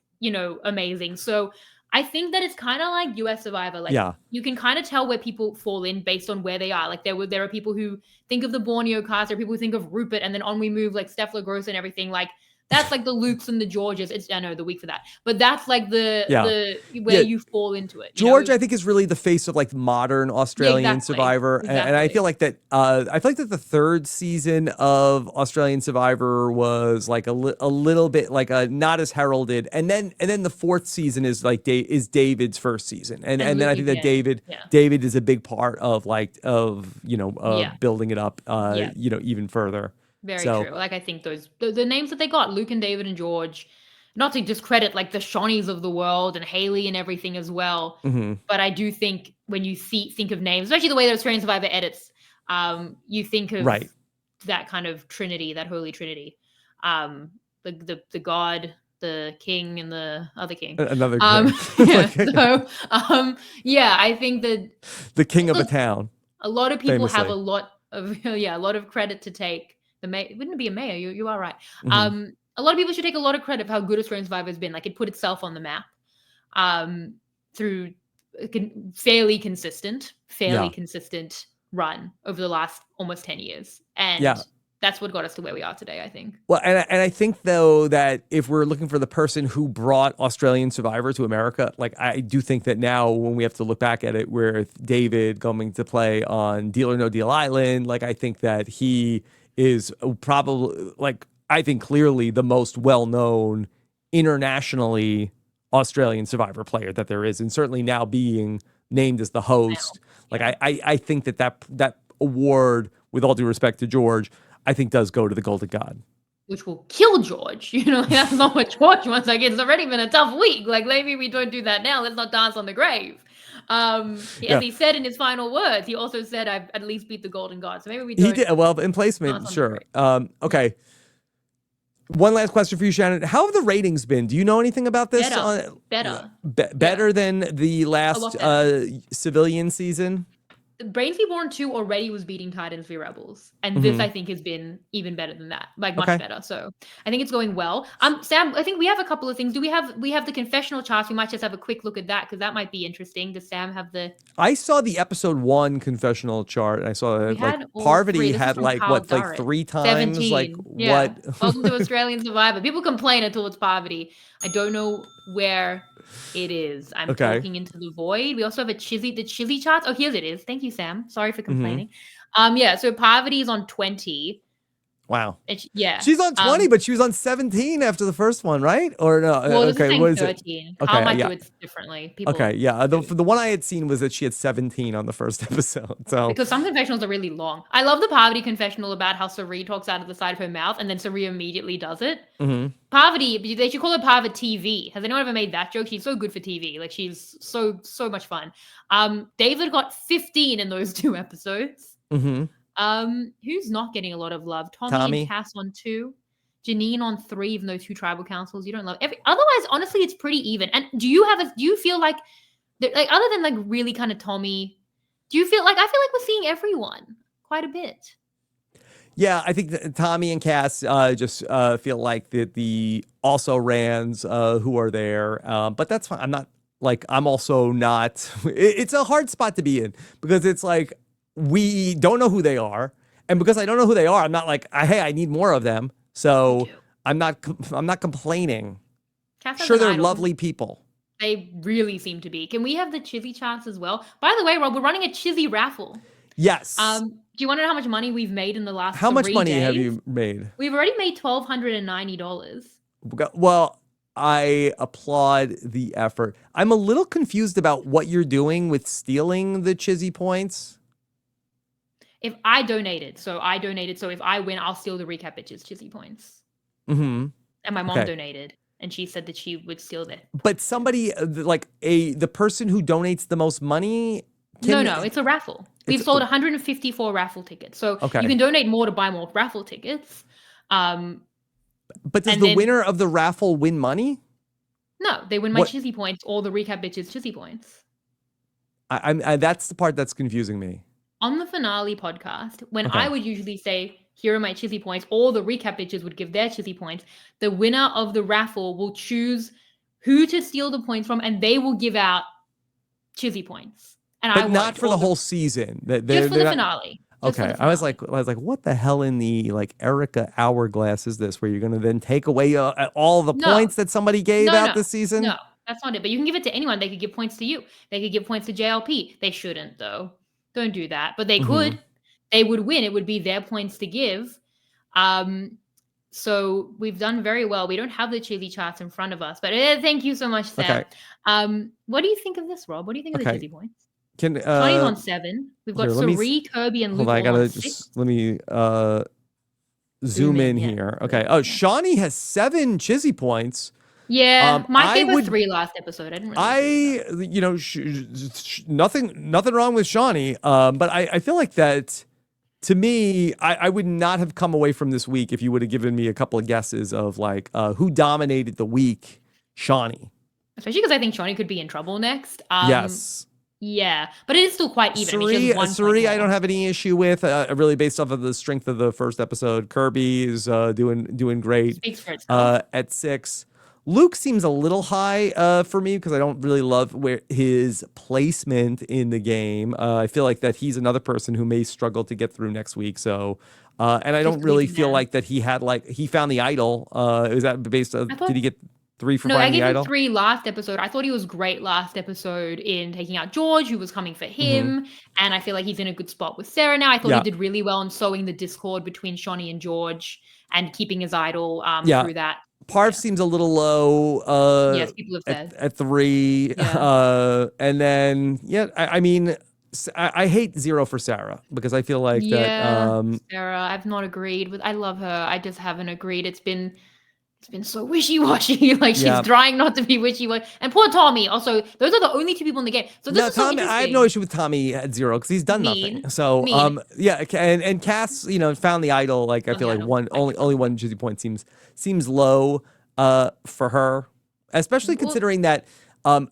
amazing. So I think that it's kind of like US Survivor. Like, Yeah. you can kind of tell where people fall in based on where they are. Like, there are people who think of the Borneo cast, there are people who think of Rupert, and then on we move, like Steph Lagros and everything. Like, That's like the Lukes and the Georges. I know the week for that, but that's like the Yeah. where Yeah. you fall into it. George, I think, is really the face of like modern Yeah, Australian exactly. Survivor, and I feel like that. I feel like that the third season of Australian Survivor was like a little bit like not as heralded, and then the fourth season is like is David's first season, and then Luke I think that again. Yeah. David is a big part of Yeah. building it up, Yeah. even further. Very So true. Like I think the names that they got, Luke and David and George, not to discredit like the Shawnees of the world and Haley and everything as well. mhm. But I do think when you think of names, especially the way that Australian Survivor edits, you think of Right. that kind of trinity, that holy trinity. The God, the king, and the other king. Another Yeah. king. So yeah, I think that The king of a look, town. a lot of people have Famously. a lot of a lot of credit to take. It wouldn't be a mayor. You are right. Mhm. A lot of people should take a lot of credit for how good Australian Survivor has been. Like it put itself on the map through a fairly consistent Yeah. run over the last almost 10 years, and Yeah. that's what got us to where we are today, I think. Well, and I think though that if we're looking for the person who brought Australian Survivor to America, like I do think that now when we have to look back at it, with David coming to play on Deal or No Deal Island, like I think that he is probably like I think clearly the most well-known internationally Australian Survivor player that there is, and certainly now being named as the host. Like I think that award, with all due respect to George, I think does go to the Golden God. Which will kill George. That's not what George wants. Like, it's already been a tough week. Like, maybe we don't do that now. Let's not dance on the grave. As he said in his final words, he also said, "I've at least beat the Golden God." So maybe we don't. He did well in placement, sure. Okay. One last question for you, Shannon. How have the ratings been? Do you know anything about this? Better than the last civilian season? Brainsby Born 2 already was beating Titans v Rebels, and this I think has been even better than that, like much better. So I think it's going well. Sam, I think we have a couple of things. Do we have the confessional charts? We might just have a quick look at that because that might be interesting. Does Sam have the? I saw the episode 1 confessional chart. And I saw that like Parvati had like what, like 3 times, 17. like Yeah. what? Welcome to Australian Survivor. People complain until it's Parvati. I don't know where it is. I'm talking into the void. We also have the Chizzy charts. Oh, here it is. Thank you, Sam. Sorry for complaining. Yeah, so Parvati is on 20. Wow. Yeah. She's on 20, but she was on 17 after the first one, right? Or no? Well, okay, what is 13. It? How might do it differently? People the one I had seen was that she had 17 on the first episode. So because some confessionals are really long. I love the Parvati confessional about how Suri talks out of the side of her mouth and then Suri immediately does it. Parvati, they should call her Parvati TV. Has anyone ever made that joke? She's so good for TV. Like she's so much fun. David got 15 in those 2 episodes. Who's not getting a lot of love? Tommy and Cass on 2, Janine on 3, even though 2 tribal councils. You don't love otherwise, honestly, it's pretty even. And do you feel like other than like really kind of Tommy, do you feel like I feel like we're seeing everyone quite a bit? Yeah, I think that Tommy and Cass just feel like the also rans who are there, but that's fine. I'm also not. It's a hard spot to be in because it's like we don't know who they are, and because I don't know who they are, I'm not like, hey, I need more of them. So I'm not complaining. Sure, they're lovely people. They really seem to be. Can we have the Chizzy charts as well? By the way, Rob, we're running a Chizzy raffle. Yes. Do you want to know how much money we've made in the last 3 days? How much money have you made? We've already made $1,290. Well, I applaud the effort. I'm a little confused about what you're doing with stealing the Chizzy points. If I donated, so if I win, I'll steal the recap bitches Chizzy points. And my mom donated, and she said that she would steal that. But somebody like the person who donates the most money. No, it's a raffle. We've sold 154 raffle tickets, so you can donate more to buy more raffle tickets. But does the winner of the raffle win money? No, they win my Chizzy points or the recap bitches Chizzy points. I that's the part that's confusing me. On the finale podcast, when I would usually say, here are my Chizzy points, all the recap bitches would give their Chizzy points. The winner of the raffle will choose who to steal the points from, and they will give out Chizzy points. And but not for the whole season. Just for the finale. just for Okay, the I was finale. like, what the hell in the like Erica hourglass is this? Where you're gonna then take away all the No, points that somebody gave no, out no, this season? no. That's not it. But you can give it to anyone. They could give points to you. They could give points to JLP. They shouldn't though. Don't do that. But they Hmm. could. They would win. It would be their points to give. Um, so we've done very well. We don't have the Chizzy charts in front of us, but thank you so much, Sam. Okay, What do you think of this, Rob? What do you think of the okay. Chizzy points? Can Shawnee's on 7. We've got here? Let me Suri, Kirby, and hold Luke on. I all on gotta 6. just let me Zoom zoom in, in yeah. here. Zoom Okay. in, Oh, yeah. Shawnee has 7 Chizzy points. Yeah, Mike I gave her would 3 last episode. I didn't really agree with that. nothing wrong with Shawnee. But I feel like that to me, I would not have come away from this week if you would have given me a couple of guesses of like who dominated the week. Shawnee. Especially because I think Shawnee could be in trouble next. Yes. Yeah, but it is still quite even. I mean, she has 1 point Suri, I don't more. have any issue with. Really, based off of the strength of the first episode. Kirby is doing great. Speaks for itself. At 6. Luke seems a little high for me because I don't really love where his placement in the game. I feel like that he's another person who may struggle to get through next week. So, and I Just don't really leaving feel now. like that he found the idol. Is that based? I Did thought he get 3 for No, I finding the gave him idol? 3 last episode. I thought he was great last episode in taking out George, who was coming for Hmm. him, and I feel like he's in a good spot with Sarah now. I thought he Yeah, did really well in sowing the discord between Shawnee and George and keeping his idol yeah. through that. Parv Yeah. seems a little low Yes, people have said. at 3. Yeah. And then yeah, I mean I hate 0 for Sarah because I feel like that Yeah, Sarah, I've not agreed with I love her. I just haven't agreed. It's been so wishy-washy. Like she's yeah. trying not to be wishy-washy. And poor Tommy. Also, those are the only 2 people in the game. So this No, is so Tommy, I have no interesting. issue with Tommy at 0 because he's done nothing. Mean. So Mean yeah, and Cass, found the idol. Like I on the feel like idol. one I get that. only 1 Jizzy point seems low for her, especially Well, considering that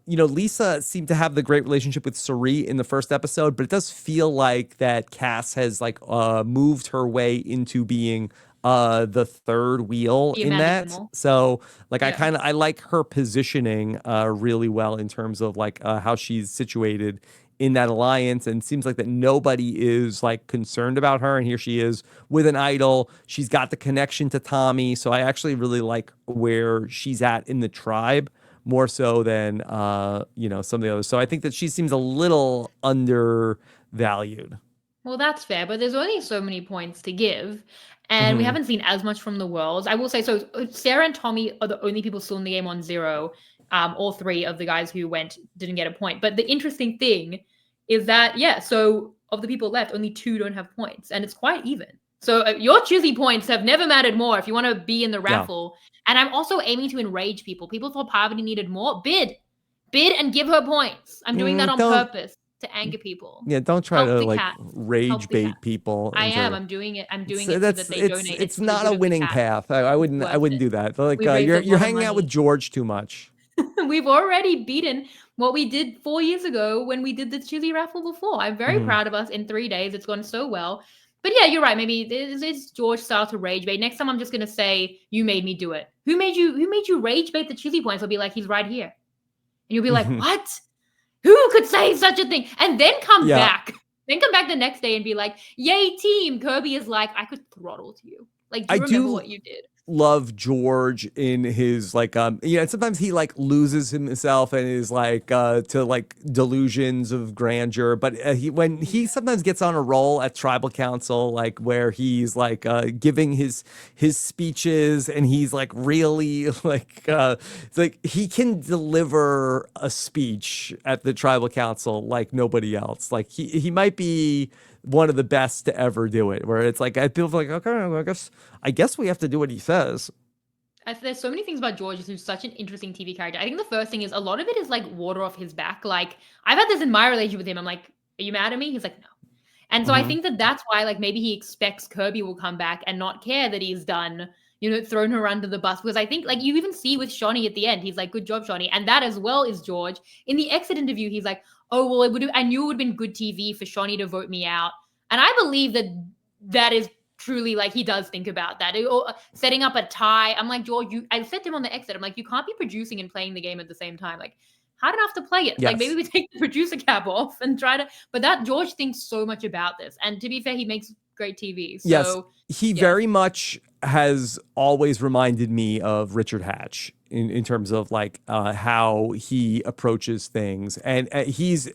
Lisa seemed to have the great relationship with Suri in the first episode, but it does feel like that Cass has like moved her way into being the third wheel the in Amanda that. Kimmel. So like Yeah. I like her positioning really well in terms of like how she's situated in that alliance, and seems like that nobody is like concerned about her, and here she is with an idol. She's got the connection to Tommy, so I actually really like where she's at in the tribe more so than some of the others. So I think that she seems a little undervalued. Well, that's fair, but there's only so many points to give, and we Hmm. haven't seen as much from the worlds. I will say so. Sarah and Tommy are the only people still in the game on 0. All 3 of the guys who went didn't get a point. But the interesting thing is that so of the people left, only 2 don't have points, and it's quite even. So your Chizzy points have never mattered more if you want to be in the Yeah. raffle. And I'm also aiming to enrage people. People thought Parvati needed more. Bid, and give her points. I'm doing that on Don't purpose to anger people. don't try Help to the like cat. rage Help the cat. bait people I am. into. I'm doing it. I'm doing So it so that they donate. it's For the not good a of the winning cat. path. It's I worth wouldn't it. do that. Like We raised a you're lot of hanging out with money. George too much. We've already beaten what we did 4 years ago when we did the Chizzy raffle before. I'm very Hmm. proud of us in 3 days. It's gone so well. But yeah, you're right. Maybe this is George style to rage bait. Next time I'm just gonna say, you made me do it. Who made you rage bait the Chizzy points? I'll be like, he's right here. And you'll be like, what? Who could say such a thing? And then come Yeah. back. Then come back the next day and be like, yay, team. Kirby is like, I could throttle you. Like, do I you remember do what you did? love George in his like sometimes he like loses himself and is like to like delusions of grandeur, but when he sometimes gets on a roll at tribal council, like where he's like giving his speeches, and he's like really like it's like he can deliver a speech at the tribal council like nobody else. Like he might be one of the best to ever do it, where it's like I feel like, okay, I guess we have to do what he says. There's so many things about George who's such an interesting TV character. I think the first thing is a lot of it is like water off his back. Like, I've had this in my relationship with him. I'm like, are you mad at me? He's like, no. And so I Hmm. think that that's why, like, maybe he expects Kirby will come back and not care that he's done, thrown her under the bus. Because I think, like, you even see with Shawnee at the end, he's like, good job, Shawnee. And that as well is George. In the exit interview, he's like, oh, well, I knew it would have been good TV for Shawnee to vote me out. And I believe that that is truly, like, he does think about that. Or setting up a tie. I'm like, George, I said to him on the exit, I'm like, you can't be producing and playing the game at the same time. Like, hard enough to play it. Yes. Like maybe we take the producer cap off and try to. But that George thinks so much about this, and to be fair, he makes great TV. So yes, he very much has always reminded me of Richard Hatch in terms of like how he approaches things, and he's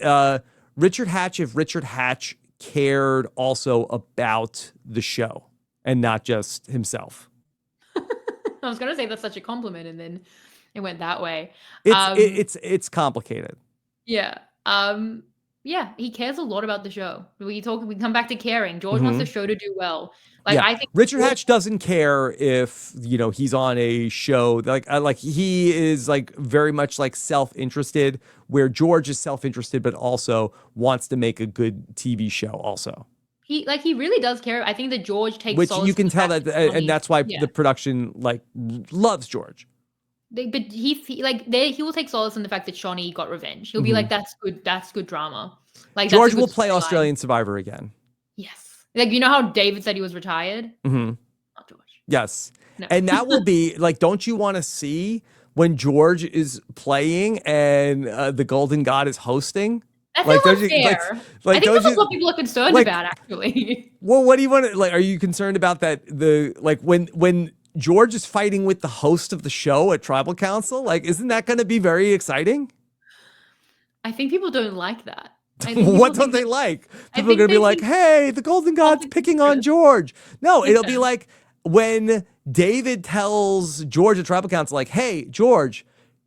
Richard Hatch. If Richard Hatch cared also about the show and not just himself. I was gonna say that's such a compliment, and then it went that way. It's complicated. Yeah. Yeah, he cares a lot about the show. We come back to caring. George wants the show to do well. Like I think Richard Hatch doesn't care if, you know, he's on a show like he is like very much like self-interested, where George is self-interested but also wants to make a good TV show also. He really does care. I think that George takes which solace you can in the tell fact that and that's why the production like loves George. But he will take solace in the fact that Shawnee got revenge. He'll be like, that's good drama. Like George will play Australian Survivor again. Yes. Like, you know how David said he was retired? Not George. Yes. No. And that will be like, don't you want to see when George is playing and the Golden God is hosting? That's like, not fair. I think this is what people are concerned about, actually. Well, what do you want to like? Are you concerned about that? When George is fighting with the host of the show at Tribal Council, like, isn't that going to be very exciting? I think people don't like that. What don't they like? People are going to be like, hey, the Golden God's picking on George. No, it'll be like when David tells George at Tribal Council, like, hey, George,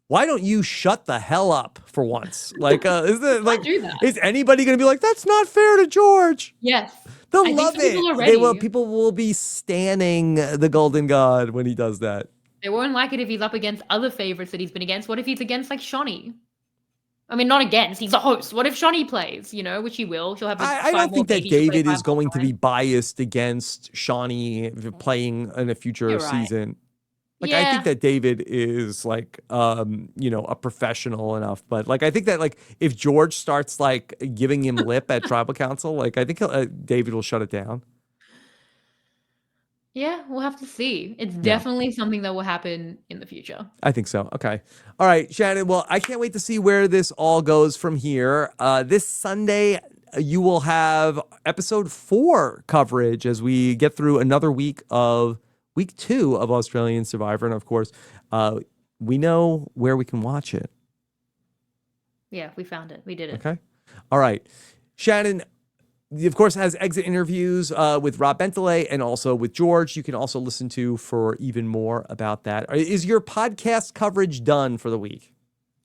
why don't you shut the hell up for once? Like, is anybody going to be like, that's not fair to George? Yes. They'll love it. People will be standing the Golden God when he does that. They won't like it if he's up against other favorites that he's been against. What if he's against like Shawnee? I mean, not against. He's a host. What if Shawnee plays? You know, which he will. She'll have. I don't think that David is going to be biased against Shawnee playing in a future season. Like, I think that David is like, a professional enough, but like, I think that like, if George starts like giving him lip at Tribal Council, like, I think David will shut it down. Yeah, we'll have to see. It's definitely something that will happen in the future. I think so. Okay. All right, Shannon. Well, I can't wait to see where this all goes from here. This Sunday, you will have episode 4 coverage as we get through another week 2 of Australian Survivor. And of course, we know where we can watch it. Yeah, we found it. We did it. Okay. All right. Shannon, of course, has exit interviews with Rob Bentley and also with George. You can also listen to for even more about that. Is your podcast coverage done for the week?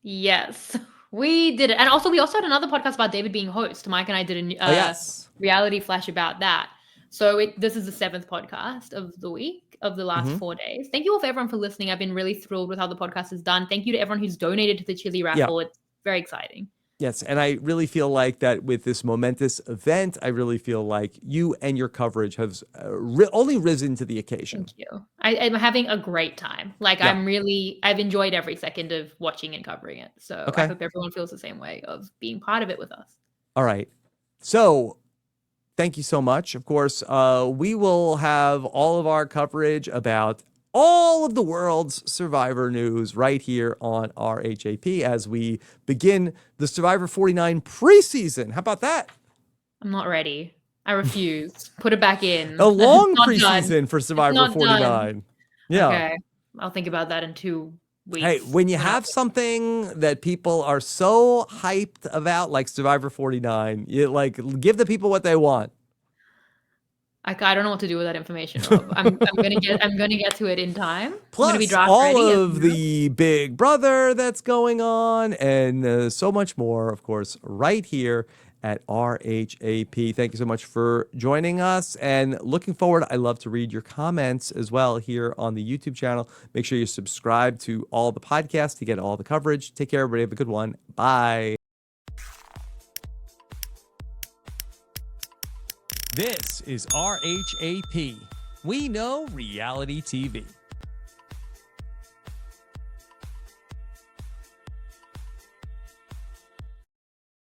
Yes, we did it. And also, we also had another podcast about David being host. Mike and I did a reality flash about that. So this is the 7th podcast of the week, of the last 4 days. Thank you all for everyone for listening. I've been really thrilled with how the podcast is done. Thank you to everyone who's donated to the Chizzy raffle. It's very exciting. Yes, and I really feel like that with this momentous event, I really feel like you and your coverage has only risen to the occasion. Thank you. I'm having a great time. Like, I've enjoyed every second of watching and covering it. So I hope everyone feels the same way of being part of it with us. All right. So thank you so much. Of course, we will have all of our coverage about all of the world's Survivor news right here on RHAP as we begin the Survivor 49 preseason. How about that? I'm not ready. I refuse. Put it back in. A long preseason for Survivor 49. Done. Yeah. Okay. I'll think about that in 2 weeks. Hey, when you have something that people are so hyped about, like Survivor 49, you like give the people what they want. I don't know what to do with that information. I'm gonna get to it in time. Plus, all of the Big Brother that's going on, and so much more, of course, right here at RHAP. Thank you so much for joining us, and looking forward. I love to read your comments as well here on the YouTube channel. Make sure you subscribe to all the podcasts to get all the coverage. Take care, everybody. Have a good one. Bye. This is RHAP. We know reality TV.